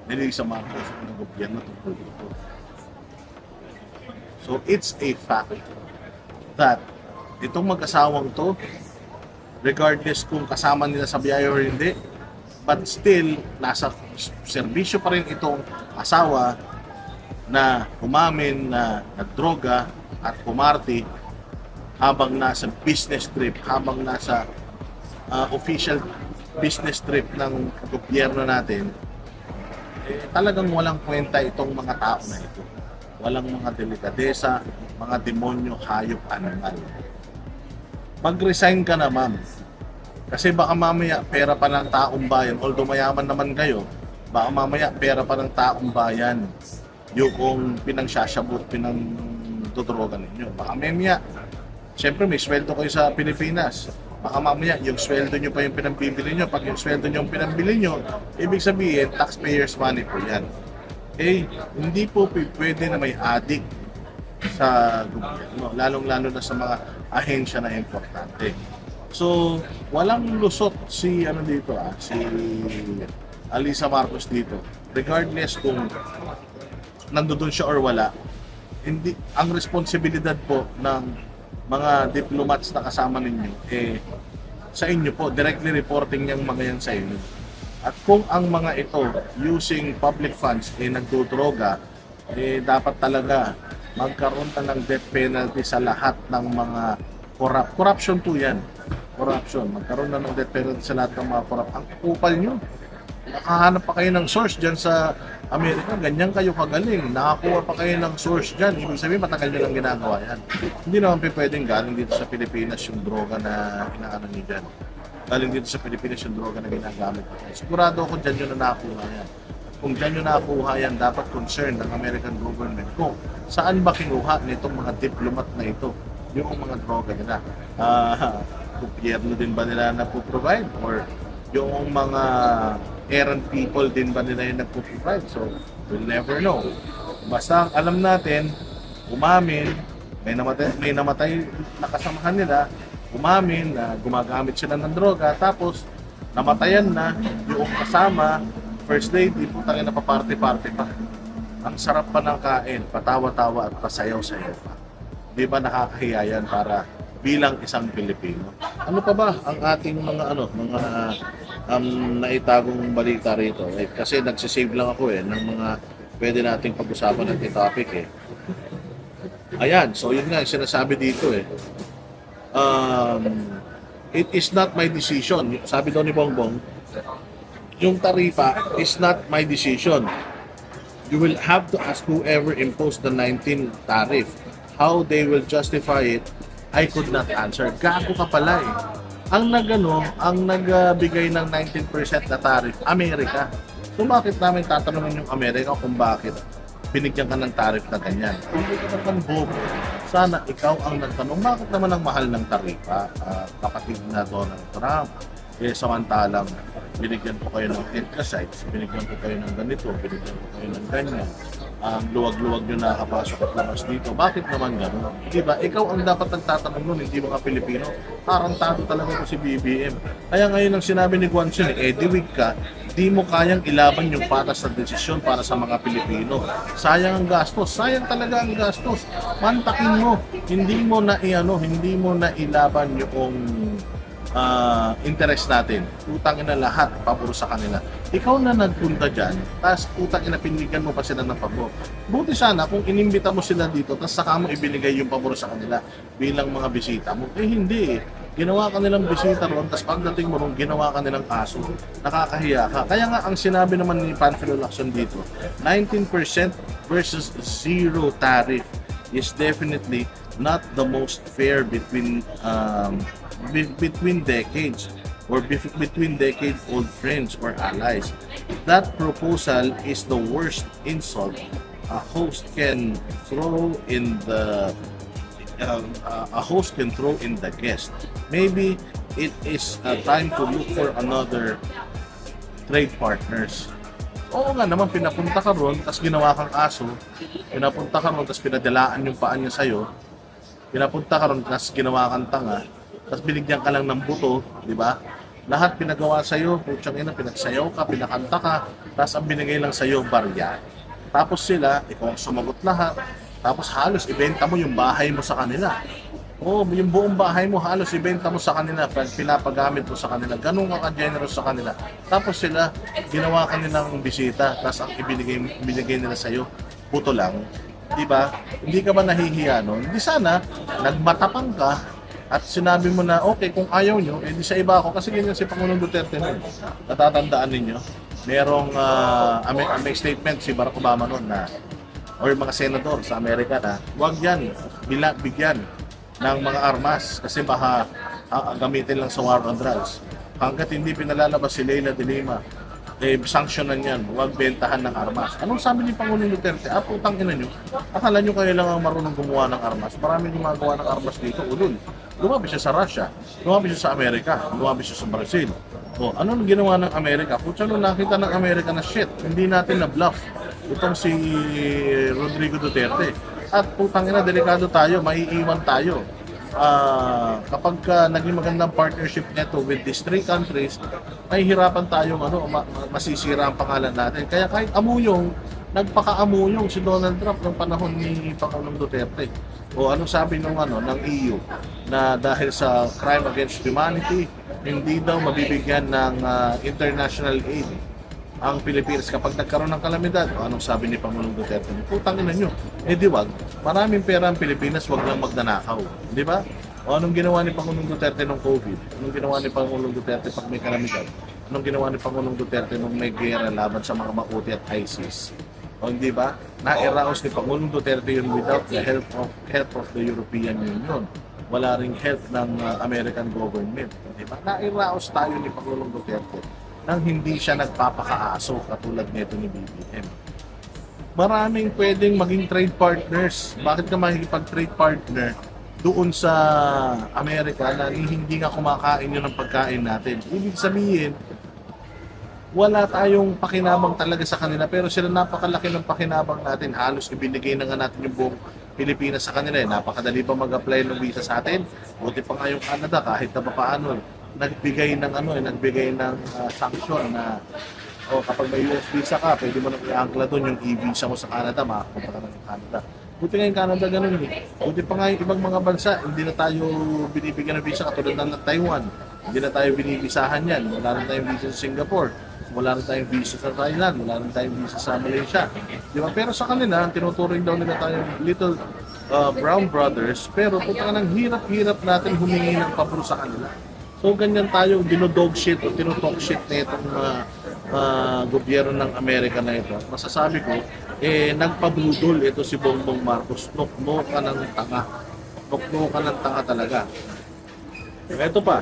ni Lisa Marcos ng gobyerno tungkol dito? So it's a fact that itong mag-asawang to, regardless kung kasama nila sa biyahe or hindi, but still, nasa serbisyo pa rin itong asawa na umamin na nagdroga at pumarty habang nasa business trip, habang nasa official business trip ng gobyerno natin. Talagang walang kwenta itong mga tao na ito. Walang mga delikadesa, mga demonyo, hayop, animal. Mag-resign ka na, ma'am. Kasi baka mamaya pera pa ng taong bayan, although mayaman naman kayo, baka mamaya pera pa ng taong bayan yung pinangsasyabot, pinangdodrogan ninyo. Baka mamaya, syempre may sweldo kayo sa Pilipinas. Baka mamaya yung sweldo nyo pa yung pinambibili nyo. Pag yung sweldo nyo yung pinambili nyo, ibig sabihin, taxpayers money po yan. Hindi po pwede na may addict sa gobyerno, lalong-lalo na sa mga ahensya na importante. So, walang lusot si si Lisa Marcos dito. Regardless kung nandoon siya or wala, hindi ang responsibilidad po ng mga diplomats na kasama ninyo sa inyo po, directly reporting yung mga yan sa inyo. At kung ang mga ito using public funds nagdodroga, dapat talaga magkaroon na ng death penalty sa lahat ng mga corruption po yan. Corruption. Magkaroon na ng death penalty sa lahat ng mga Ang kupal nyo. Nakahanap pa kayo ng source dyan sa Amerika. Ganyan kayo kagaling. Nakakuha pa kayo ng source dyan. Ibig sabihin, matagal nyo lang ginagawa yan. Hindi naman pwedeng galing dito sa Pilipinas yung droga na inaano nyo dyan. Galing dito sa Pilipinas yung droga na ginagamit. Sigurado ako dyan yun na nakuha yan. Kung dyan yun nakuha yan, dapat concern ng American government kung saan ba kinuha nitong mga diplomat na ito yung mga droga nila. Gobyerno din ba nila nagpo-provide or yung mga errand people din ba nila yung nagpo-provide? So, we'll never know. Basta alam natin, umamin, may namatay na kasamahan nila, umamin na gumagamit sila ng droga, tapos namatayan na yung kasama, first lady, putang na pa-party-party pa. Ang sarap pa ng kain, patawa-tawa at pasayaw-sayaw pa. Di ba nakakahiya yan para bilang isang Pilipino? Ano pa ba ang ating mga naitagong balita rito? Kasi nagsisave lang ako ng mga pwede nating pag-usapan ng topic Ayan, so yun nga, sinasabi dito it is not my decision. Sabi daw ni Bongbong, yung tarifa is not my decision. You will have to ask whoever imposed the 19 tariff. How they will justify it, I could not answer. Gago ka pala Ang nagbigay ng 19% na tariff, Amerika. So bakit namin tatanungin yung Amerika kung bakit binigyan ka ng tariff na ganyan? Kung hindi ka naman bobo, sana ikaw ang nagtanong, bakit naman ang mahal ng tarifa, kapatid na Donald Trump? Samantalang binigyan ko kayo ng anthracite, binigyan ko kayo ng ganito, binigyan ko kayo ng ganyan. Ang luwag-luwag nyo nakakapasok at labas dito. Bakit naman gano'n? Diba? Ikaw ang dapat nagtatanong nun, hindi mga Pilipino. Tarantado talaga ko si BBM. Kaya ngayon ang sinabi ni Guan Chun, diwig ka, di mo kayang ilaban yung patas na desisyon para sa mga Pilipino. Sayang ang gastos. Sayang talaga ang gastos. Mantakin mo. Hindi mo na ilaban yung interest natin. Utang ina lahat, pabor sa kanila. Ikaw na nagpunta dyan, tapos utang ina pinigyan mo pa sila ng pabor. Buti sana kung inimbita mo sila dito, tapos saka mo ibinigay yung pabor sa kanila bilang mga bisita mo. Eh hindi eh. Ginawa ka nilang bisita ron, tapos pagdating mo ron, ginawa ka nilang aso. Nakakahiya ka. Kaya nga, ang sinabi naman ni Panfilo Lacson dito, 19% versus zero tariff is definitely not the most fair between decades or between decade-old friends or allies. That proposal is the worst insult a host can throw in the guest. Maybe it is time to look for another trade partners. Oo nga naman, pinapunta ka ron, tapos ginawa kang aso, pinapunta ka ron, tapos pinadalaan yung paan niya sa'yo, pinapunta ka ron, tapos ginawa kang tanga, tapos binigyan ka lang ng buto, di ba? Lahat pinagawa sa'yo, putyang ina, pinagsayaw ka, pinakanta ka, tapos ang binigay lang sa'yo, barya. Tapos sila, ikaw ang sumagot lahat, tapos halos ibenta mo yung bahay mo sa kanila. Oo, yung buong bahay mo halos ibenta mo sa kanila, pinapagamit mo sa kanila, ganun ka ka-generous sa kanila. Tapos sila, ginawa ka nilang bisita, tapos ang ibinigay nila sa'yo, puto lang. Di ba? Hindi ka ba nahihiya nun? Hindi sana, nagmatapang ka, at sinabi mo na, okay, kung ayaw nyo, eh di sa iba ako, kasi ganyan si Pangulong Duterte nun. Natatandaan ninyo, merong may statement si Barack Obama nun na, or mga senador sa Amerika na, huwag yan, bigyan ng mga armas kasi baka gamitin lang sa war on drugs. Hanggat hindi pinalalabas si Leila de Lima, eh, sanctionan yan, huwag bentahan ng armas. Anong sabi ni Pangulong Duterte? Putang ina nyo, akala nyo kayo lang ang marunong gumawa ng armas. Maraming gumagawa ng armas dito, ulul. Lumabi siya sa Russia, lumabi siya sa Amerika, lumabi siya sa Brazil. O, ano ginawa ng Amerika? Putya nung nakita ng Amerika na shit, hindi natin na-bluff itong si Rodrigo Duterte. At putang ina, delikado tayo, maiiwan tayo. Kapag naging magandang partnership nito with these three countries, ay hirapan tayong masisira ang pangalan natin. Kaya kahit amuyong, nagpaka-amuyong si Donald Trump ng panahon ni Pangulong Duterte. O anong sabi ng EU na dahil sa crime against humanity, hindi daw mabibigyan ng international aid ang Pilipinas kapag nagkaroon ng kalamidad. O anong sabi ni Pangulong Duterte? Putang ina nyo. Di wag. Maraming pera ang Pilipinas, wag lang magnanakaw. Di ba? O anong ginawa ni Pangulong Duterte nung COVID? Anong ginawa ni Pangulong Duterte pag may kalamidad? Anong ginawa ni Pangulong Duterte nung may gera laban sa mga Maputi at ISIS? O hindi ba? Nairaos ni Pangulong Duterte yun without the help of the European Union. Wala ring help ng American government. Di ba? Nairaos tayo ni Pangulong Duterte nang hindi siya nagpapakaaso katulad nito ni BBM. Maraming pwedeng maging trade partners. Bakit ka makikipag-trade partner doon sa Amerika na hindi nga kumakain yun ng pagkain natin? Ibig sabihin, wala tayong pakinabang talaga sa kanila, pero sila napakalaki ng pakinabang natin. Halos ibinigay na nga natin yung buong Pilipinas sa kanila. Napakadali pa mag-apply ng visa sa atin. Buti pa nga yung Canada, kahit na paano, nagbigay ng sanction na kapag may US visa ka, pwede mo nang i-angkla doon yung e-visa mo sa Canada, makapunta ka ng Canada. Buti nga yung Canada ganun eh. Buti pa nga yung ibang mga bansa, hindi na tayo binibigyan ng visa katulad ng Taiwan. Hindi na tayo binibisahan yan. Wala na tayong visa sa Singapore. Wala na tayong visa sa Thailand. Wala na tayong visa sa Malaysia. Di ba? Pero sa kanila, tinuturing daw nila tayong little brown brothers. Pero puta ka ng hirap-hirap natin humingi ng pabor sa kanila. So ganyan tayo, dinodog shit o tinutalk shit na itong gobyerno ng Amerika na ito. Masasabi ko, nagpabudol ito si Bongbong Marcos. Nokno ka ng tanga. Nokno ka ng tanga talaga. Ito pa,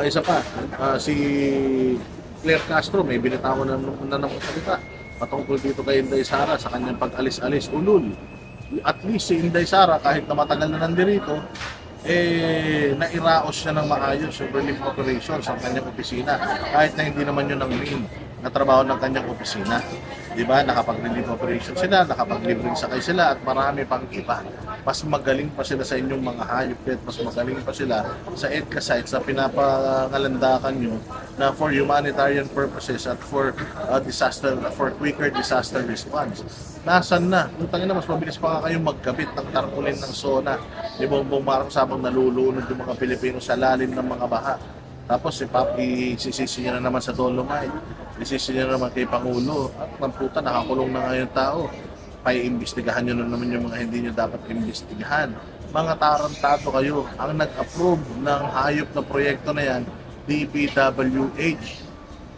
isa pa, si Claire Castro, may binitawan na naman salita patungkol dito kay Inday Sara sa kanyang pag-alis-alis, ulul. At least si Inday Sara, kahit na matagal na nandirito, nairaos siya ng maayos yung relief operations sa kanyang opisina kahit na hindi naman yun ang main na trabaho ng kanyang opisina. Diba? Nakapag-relief operations sila, nakapag-libreng sakay sila at marami pang iba. Mas magaling pa sila sa inyong mga hayop at mas magaling pa sila sa EDCA sites na pinapangalandakan nyo na for humanitarian purposes at for quicker disaster response. Nasaan na? Utangin na, mas mabilis pa nga kayong magkabit ng tarpaulin ng SONA. Di Bongbong Marcos habang nalulunod yung mga Pilipino sa lalim ng mga baha. Tapos isisisi niya na naman sa Dolomite, isisisi niya na naman kay Pangulo. At puta, nakakulong na nga yung tao. Paiimbestigahan nyo na naman yung mga hindi nyo dapat imbestigahan. Mga tarantado kayo. Ang nag-approve ng hayop na proyekto na yan, DPWH.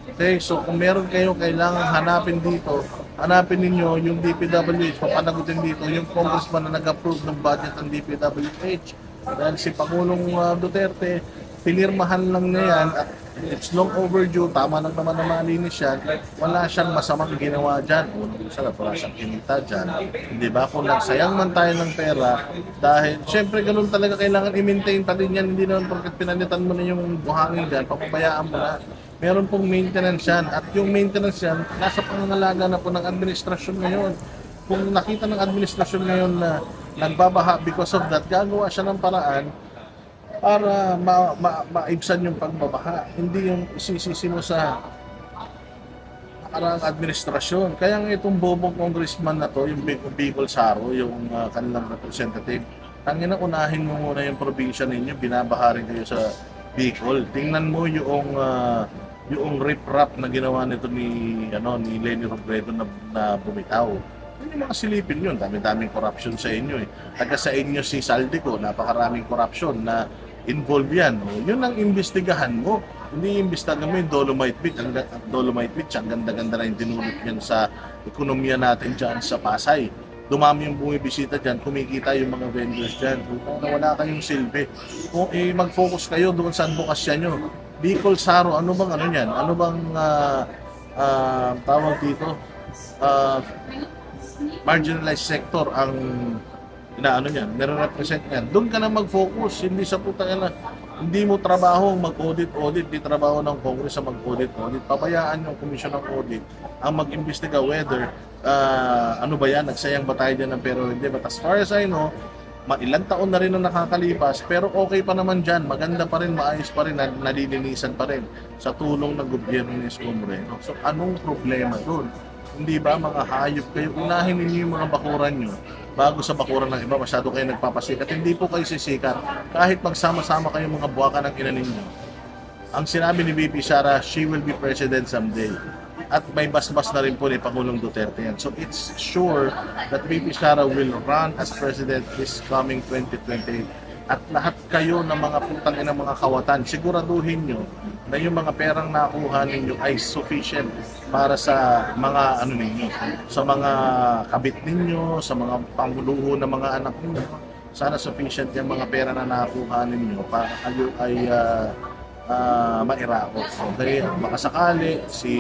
Okay, so kung meron kayong kailangan hanapin dito, hanapin ninyo yung DPWH, papanagutin dito yung congressman na nag-approve ng budget ng DPWH. Dahil si Pangulong Duterte, pinirmahan lang na yan at it's long overdue, tama lang naman na malinis yan, wala siyang masamang ginawa dyan. Wala siyang kinita dyan. Hindi ba? Kung nagsayang man tayo ng pera, dahil syempre ganun talaga kailangan i-maintain pa din yan, hindi naman porket pinalitan mo na yung buhangin dyan, papabayaan mo na. Meron pong maintenance yan at yung maintenance yan, nasa pangangalaga na po ng administrasyon ngayon. Kung nakita ng administrasyon ngayon na nagbabaha because of that, gagawa siya ng paraan para maibsan yung pagbabaha. Hindi yung isisisi mo sa nakaraang administrasyon. Kaya nga itong bobong congressman na to, yung Bicol Saro, yung kanilang representative, tangina unahin mo muna yung probinsya ninyo, binabaha rin kayo sa Bicol. Tingnan mo yung rip-rap na ginawa nito ni Leni Robredo na bumitaw. Hindi mga silipin yun, dami-daming corruption sa inyo eh. Taga sa inyo si Saldico, napakaraming corruption na involved yan. O, yun ang imbestigahan mo. Hindi imbestigahan mo yung Dolomite Beach. Ang ganda-ganda na yung dinulot yan sa ekonomiya natin dyan sa Pasay. Dumami yung bumibisita dyan, kumikita yung mga vendors dyan. Kung wala kayong silbi, kung mag-focus kayo doon sa advokasya nyo. Bicol Saro, ano bang ano yan? Ano bang tawag dito? Marginalized sector ang inaano niyan, nire-represent niyan. Doon ka na mag-focus, hindi sa putang na hindi mo trabaho mag-audit, di trabaho ng Congress sa mag-audit. Pabayaan yung Commission ng Audit ang mag-imbestiga whether ano ba yan, nagsayang ba tayo dyan ng pero hindi. But as far as I know, ilang taon na rin ang nakakalipas, pero okay pa naman dyan, maganda pa rin, maayos pa rin, nalilinisan pa rin sa tulong ng gobyerno ni Isko Moreno. So anong problema doon? Hindi ba mga hayop kayo, unahin ninyo yung mga bakuran nyo bago sa bakuran ng iba, masyado kayo nagpapasikat. Hindi po kayo sisikat kahit magsama-sama kayo mga buwaka ng ina ninyo. Ang sinabi ni VP Sara, she will be president someday. At may basbas na rin po ni Pangulong Duterte yan. So it's sure that VP Sara will run as president this coming 2028. At lahat kayo ng mga putang ina mga kawatan, siguraduhin nyo na yung mga perang nakuha ninyo ay sufficient para sa mga ano ninyo, sa mga kabit ninyo, sa mga panguluho ng mga anak ninyo. Sana sufficient yung mga pera na nakuha ninyo para kayo ay mairaos. Okay, makasakali si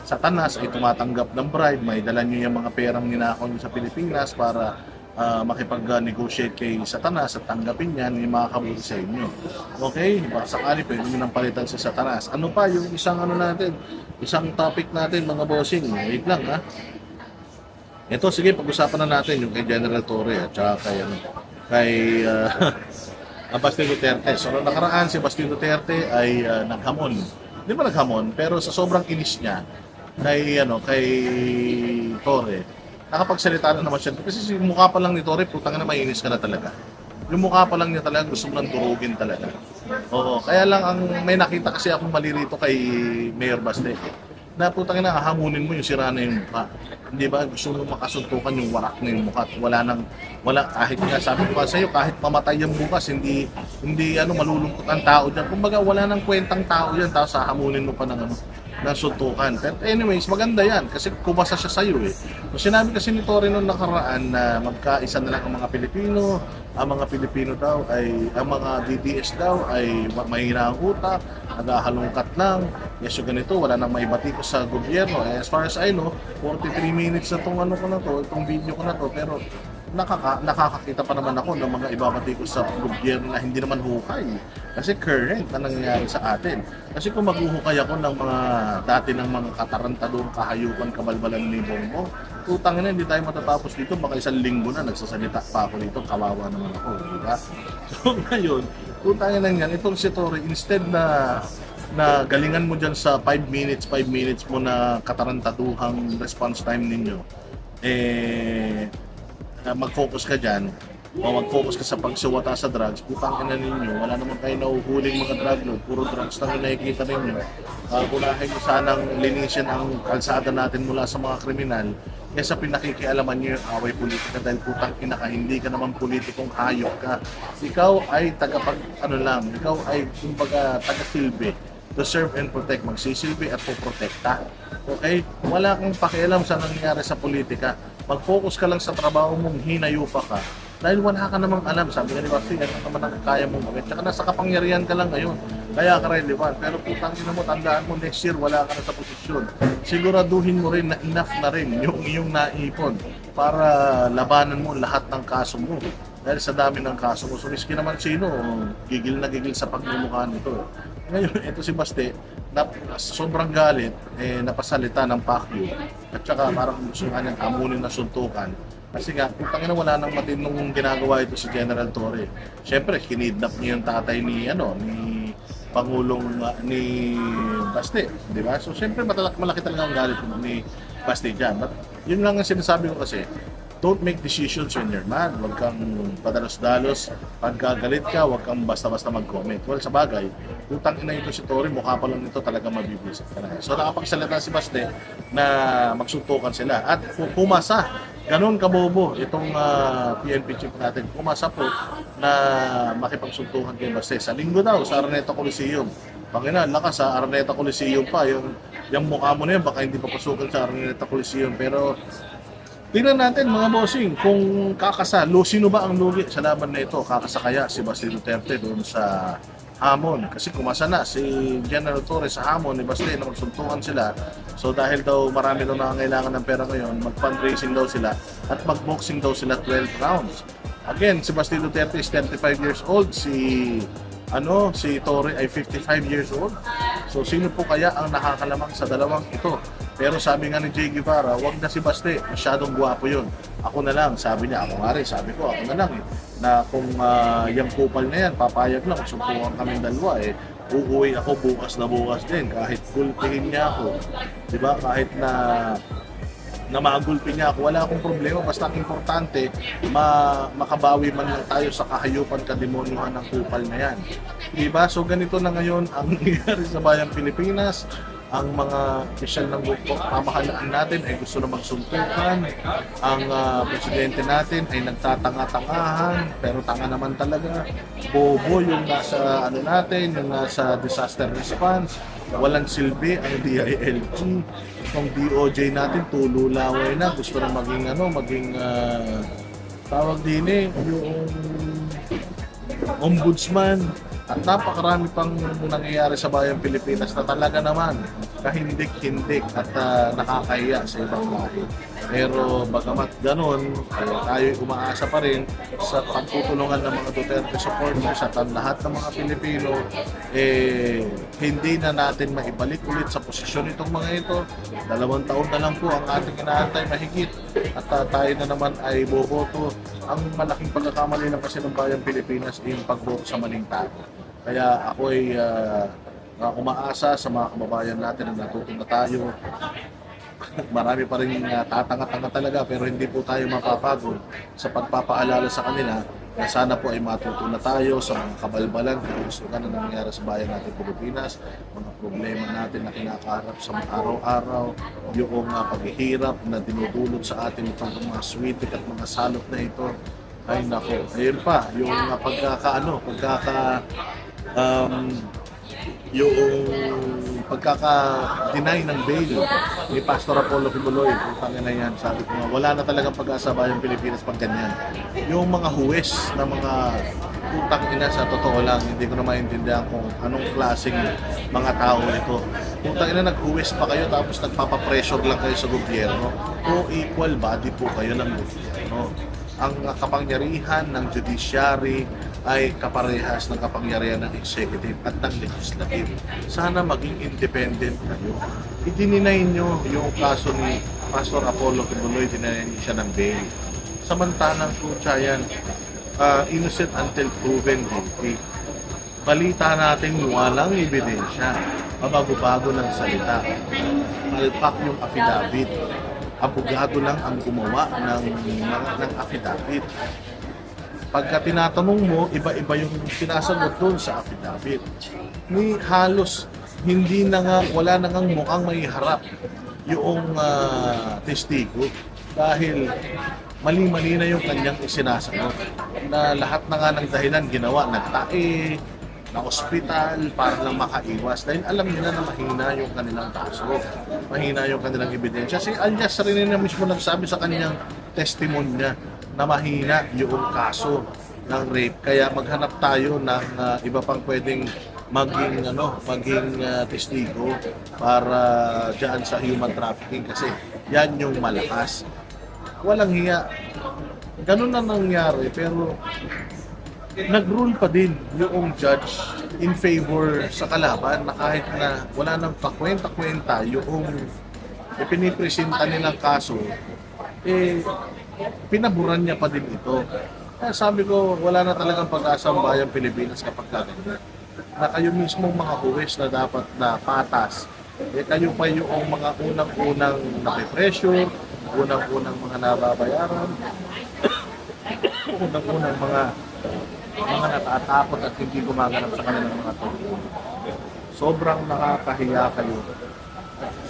Satanas ay tumatanggap ng bribe, may dala nyo yung mga perang ninakaw nyo sa Pilipinas para makipag-negotiate kay Satanas at tanggapin yan yung makakabuti sa inyo. Okay? Baka sakali pwede nyo nang palitan sa Satanas. Ano pa yung isang ano natin, isang topic natin mga bossing. Wait lang ha. Ito sige, pag-usapan na natin yung kay General Torre at saka kay Bastien Duterte. So noong nakaraan si Bastien Duterte ay naghamon. Hindi ba naghamon? Pero sa sobrang inis niya kay Torre, nakapagsalita na naman siya. Kasi yung mukha pa lang ni Torre, putang na mainis ka na talaga. Yung mukha pa lang niya talaga, gusto mo nang durugin talaga. Oo, kaya lang may nakita kasi akong mali rito kay Mayor Baste. Na putang na, hahamunin mo yung sira na yung mukha. Hindi ba? Gusto mo makasuntukan yung warak na yung mukha. Wala, kahit nga sabi ko sa iyo, kahit mamatay yung bukas, hindi malulungkot ang tao dyan. Kumbaga, wala nang kwentang tao yan, tapos hahamunin mo pa ng suntukan. Pero anyways, maganda yan kasi kumasa siya sa'yo eh. So, sinabi kasi ni Torre noong nakaraan na magkaisa na lang ang mga Pilipino. Ang mga Pilipino daw ang mga DDS daw ay mahina ang utak, naghahalongkat lang. Yes, so ganito, wala nang maibatikos sa gobyerno. As far as I know, 43 minutes na itong video ko na to, pero nakakakita pa naman ako ng mga ibabatikos sa gobyerno na hindi naman hukay. Kasi current na nangyayari sa atin. Kasi kung maghuhukay ako ng mga dati ng mga katarantadong kahayupan, kabalbalan ni Bongbong, utang na hindi tayo matatapos dito, baka isang linggo na nagsasalita pa ako dito, kawawa naman ako, di ba? So ngayon, utang na yan, itong si Torre, instead na galingan mo dyan sa 5 minutes mo na katarantaduhang response time ninyo, mag-focus ka dyan, o mag-focus ka sa pagsuwata sa drugs, putang ina ninyo, wala naman kayo nahuhuling mga drug lord, puro drugs lang yung nakikita ninyo. Unahin ko sanang linisin ang kalsada natin mula sa mga kriminal kaysa pinakikialaman nyo yung away politika dahil putang ina ka, hindi ka naman politikong hayop ka. Ikaw ay ikaw ay kumbaga taga-silbi to serve and protect, magsisilbi at poprotekta. Okay? Wala kang pakialam sa nangyayari sa politika. Mag-focus ka lang sa trabaho mong hinayupa ka. Dahil wala ka namang alam, sabi nga ni Basti, ano naman ang kaya mong gawin. Tsaka nasa kapangyarihan ka lang ngayon. Kaya ka relevant. Pero putang ina mo, tandaan mo, next year wala ka na sa posisyon. Siguraduhin mo rin na enough na rin yung iyong naipon para labanan mo lahat ng kaso mo. Dahil sa dami ng kaso mo, so miski naman sino, gigil na gigil sa pagmumukha nito. Ngayon, ito si Baste, sobrang galit, napasalita ng pakyo. At saka parang gusto nga niyang amunin na suntukan. Kasi nga, putang ina, wala nang matinong ginagawa ito si General Torre. Siyempre, kinidnap niya yung tatay ni Pangulong ni Baste, di ba? So, siyempre, malaki talaga ang galit ni Baste dyan. But, yun lang ang sinasabi ko kasi, don't make decisions when you're mad. Huwag kang padalos-dalos. Pag galit ka, huwag kang basta-basta mag-comment. Well, sa bagay, putang ina ito si Torre, mukha pa lang ito talaga mabibisit ka na. So, nakapagsalita si Baste na magsuntukan sila. At pumasa, ganun kabobo itong PNP chief natin. Pumasa po na makipagsuntukan kay Baste. Sa linggo daw, sa Araneta Coliseum. Pangina, lakas sa Araneta Coliseum pa. Yung mukha mo na yan, baka hindi papasukan sa Araneta Coliseum. Pero, tingnan natin mga bossing, kung sino ba ang lugi sa laban na ito? Kakasa kaya si Baste Duterte doon sa hamon. Kasi kumasa na si General Torre sa hamon ni Baste na magsuntukan sila. So dahil daw marami daw nangangailangan ng pera ngayon, mag-fundraising daw sila at mag-boxing daw sila 12 rounds. Again, si Baste Duterte is 35 years old, si Torre ay 55 years old. So sino po kaya ang nakakalamang sa dalawang ito? Pero sabi nga ni Jay Guevara, wag na si Baste, masyadong guwapo yun. Ako na lang, sabi niya, ako na lang na kung yung kupal na yan, papayag lang, sumpukan kaming dalawa uuwi ako bukas na bukas din, kahit gulpihin niya ako. Diba? Kahit na magulpi niya ako, wala akong problema, basta ang importante, makabawi man lang tayo sa kahayupan kademonyohan ng kupal na yan. Diba? So ganito na ngayon ang nangyayari sa bayang Pilipinas. Ang mga opisyal ng pamahalaan natin ay gusto na magsuntukan. Ang presidente natin ay nagtatanga-tangahan, pero tanga naman talaga. Bobo yung nasa yung nasa disaster response. Walang silbi ang DILG. Itong DOJ natin tululaway na, gusto na maging tawag din yung ombudsman. At napakarami pang nangyayari sa bayang Pilipinas na talaga naman kahindik-hindik at nakakahiya sa ibang lahi. Pero bagamat ganun, tayo umaasa pa rin sa pagtutulungan ng mga Duterte supporters at ang lahat ng mga Pilipino, hindi na natin maibalik ulit sa posisyon itong mga ito. 2 taon na lang po ang ating inaantay mahigit at tayo na naman ay boboto. Ang malaking pagkakamali lang kasi ng bayang Pilipinas ay yung pagboto sa maling tao. Kaya ako ay umaasa sa mga kababayan natin na natuto na tayo. Marami pa rin tatanga-tanga talaga pero hindi po tayo mapapagod sa pagpapaalala sa kanila na sana po ay matuto na tayo sa mga kabalbalan kung gusto ka na nangyayari sa bayan natin Pilipinas, mga problema natin na kinakaharap sa mga araw-araw, yung paghihirap na dinudulot sa atin itong mga switik at mga salot na ito. Ay nako, ayun pa, yung pagkaka-deny ng bail ni Pastor Apollo Kibuloy, putangin na yan, sabi ko nga, wala na talagang pag-asa bayang Pilipinas pag ganyan. Yung mga huwes na mga putang ina, sa totoo lang, hindi ko na maintindihan kung anong klaseng mga tao ito. Putang ina, nag-huwes pa kayo tapos nagpapapressure lang kayo sa gobyerno. O equal body po kayo ng gobyerno. Ang kapangyarihan ng judiciary ay kaparehas ng kapangyarihan ng executive at ng legislative. Sana maging independent kayo. Idininay nyo yung kaso ni Pastor Apollo Kibuloy, dinay siya ng bail. Samantalang kutsa yan, innocent until proven guilty. Balita natin walang ebidensya, mabago-bago ng salita, malpak yung affidavit. Abogado lang ang gumawa ng affidavit. pagka tinatanong mo, iba-iba yung sinasagot doon sa affidavit. Ni halos hindi na nga, wala na ngang mukhang may harap yung testigo dahil mali-mali na yung kanyang isinasagot na lahat na nga ng dahilan ginawa, nagtae, na ospital para lang makaiwas dahil alam nila na mahina yung kanilang kaso, mahina yung kanilang ebidensya. Si Alias rin na mismo nagsabi sa kanyang testimonya na mahina yung kaso ng rape. Kaya maghanap tayo ng iba pang pwedeng maging testigo para diyan sa human trafficking kasi yan yung malakas. Walang hiya. Ganun na nangyari pero nag-rule pa din yung judge in favor sa kalaban na kahit na wala nang kakwenta-kwenta yung ipinipresenta nilang kaso, pinaburan niya pa din ito. Kaya sabi ko, wala na talagang pag-asa ang bayang Pilipinas kapag ganyan. Na kayo mismong mga huwes na dapat na patas, kayo pa yung mga unang-unang nape-pressure, unang-unang mga nababayaran, unang-unang mga natatakot at hindi gumaganap sa kanilang mga tulong. Sobrang nakakahiya kayo.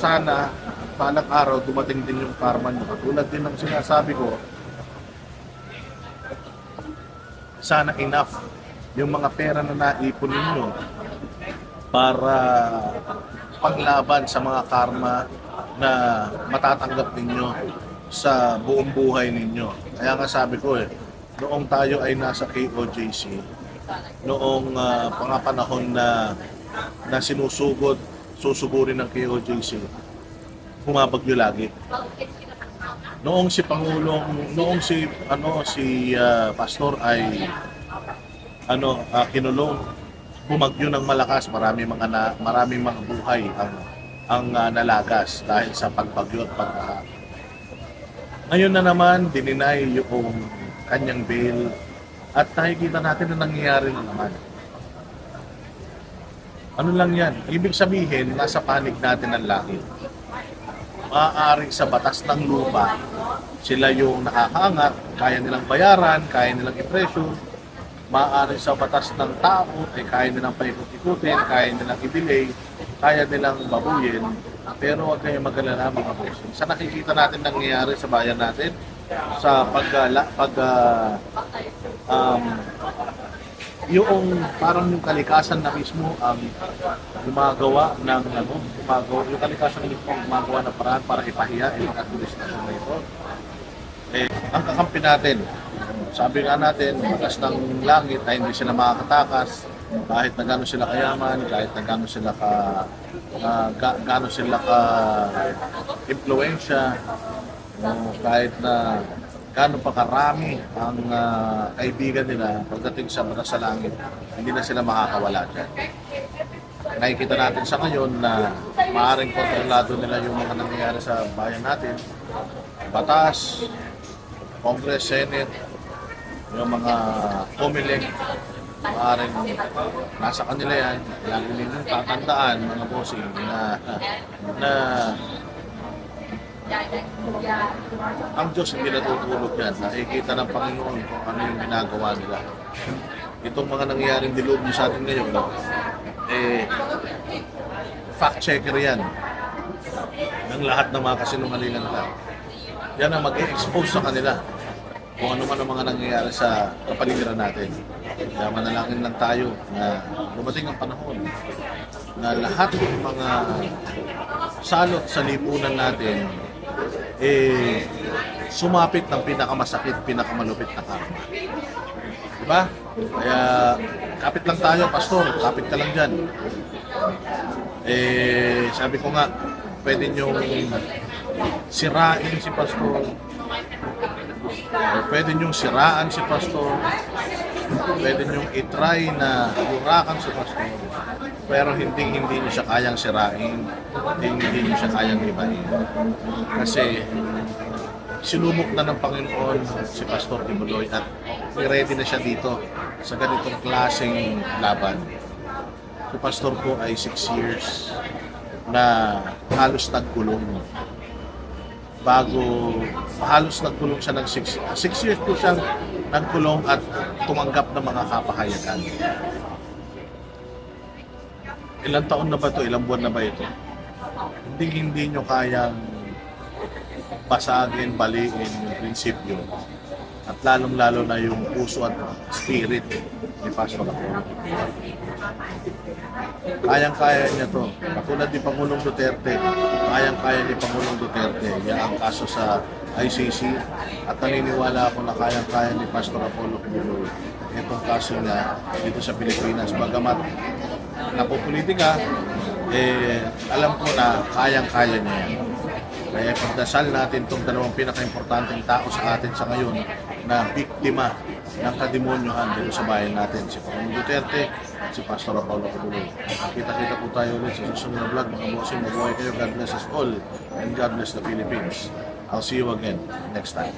Sana, balang araw, dumating din yung karma nyo. Tulad din ng sinasabi ko, sana enough yung mga pera na naipon ninyo para panglaban sa mga karma na matatanggap ninyo sa buong buhay ninyo. Kaya nga sabi ko noong tayo ay nasa KOJC, noong mga panahon na susugurin ng KOJC, humabagyo lagi. Noong si Pastor ay kinulong, bumagyo ng malakas, maraming mga buhay ang nalagas dahil sa pagbagyo at pagbaha. Ngayon na naman dininay yung kanyang bail at nakikita natin na nangyayari na naman. Ano lang yan? Ibig sabihin, nasa panig natin ang langit. Maaaring sa batas ng lupa, sila yung nakakaangat, kaya nilang bayaran, kaya nilang i-pressure. Maaaring sa batas ng tao, kaya nilang paikot-ikutin, kaya nilang i-delay, kaya nilang babuyin. Pero huwag kayong mag-alala mga boss. Sa nakikita natin nangyayari sa bayan natin, sa yung parang yung kalikasan na mismo ang gumagawa ng yung kalikasan na mismo ang gumagawa ng paraan para ipahiya yung mga administrasyon na ito. Ang kakampi natin, sabi nga natin, batas ng langit ay hindi sila makakatakas kahit na gano'n sila kayaman, kahit na gano'n sila ka impluwensya, kahit na gano'n pa karami ang kaibigan nila pagdating sa batas sa langit, hindi na sila makakawala dyan. Nakikita natin sa ngayon na maaaring kontrolado nila yung mga nangyayari sa bayan natin, batas, Congress, Senate, yung mga COMELEC, maaaring nasa kanila yan. Lagi ninyong tatandaan mga bossing na ang Diyos hindi natutulog yan. Nakikita ng Panginoon kung ano yung ginagawa nila. Itong mga nangyayaring dilubyo sa atin ngayon, fact checker yan ng lahat ng mga kasinungalingan nila. Yan ang mag-expose sa kanila kung ano man ang mga nangyayari sa kapaligiran natin. Kaya manalangin lang tayo na dumating ang panahon na lahat ng mga salot sa lipunan natin sumapit ng pinakamasakit, pinakamalupit na karma. Diba? Kaya kapit lang tayo, Pastor. Kapit ka lang dyan. Sabi ko nga, pwede nyong sirain si Pastor. Pwede nyong siraan si Pastor. Pwede nyong itry na hurakan si Pastor. Pero hindi niyo siya kayang sirain. Hindi niyo siya kayang ibahin. Kasi sinubok na ng Panginoon si Pastor Kibuloy at ready na siya dito sa ganitong klaseng laban. Si Pastor po ay 6 years na halos nagkulong. Halos nagkulong siya ng 6 years po siyang nagkulong at tumanggap ng mga kapahayagan. Ilang taon na ba ito? Ilang buwan na ba ito? Hindi nyo kayang basagin, baliin yung prinsipyo at lalong-lalo na yung puso at spirit ni Pastor Apollo. Kayang-kaya niya to. Katulad ni Pangulong Duterte, kayang-kaya ni Pangulong Duterte. Yan ang kaso sa ICC at naniniwala ako na kayang-kaya ni Pastor Apollo Kibuloy itong kaso niya dito sa Pilipinas. Bagamat napopolitika, alam ko na kayang-kaya niya yan. Kaya pagdasal natin itong dalawang pinaka-importanteng tao sa atin sa ngayon na biktima ng kademonyohan dito sa bayan natin, si Pangulong Duterte at si Pastor Apollo Kibuloy. Kita-kita po tayo ulit sa susunod na vlog. Mga bossing, mabuhay kayo. God bless us all and God bless the Philippines. I'll see you again next time.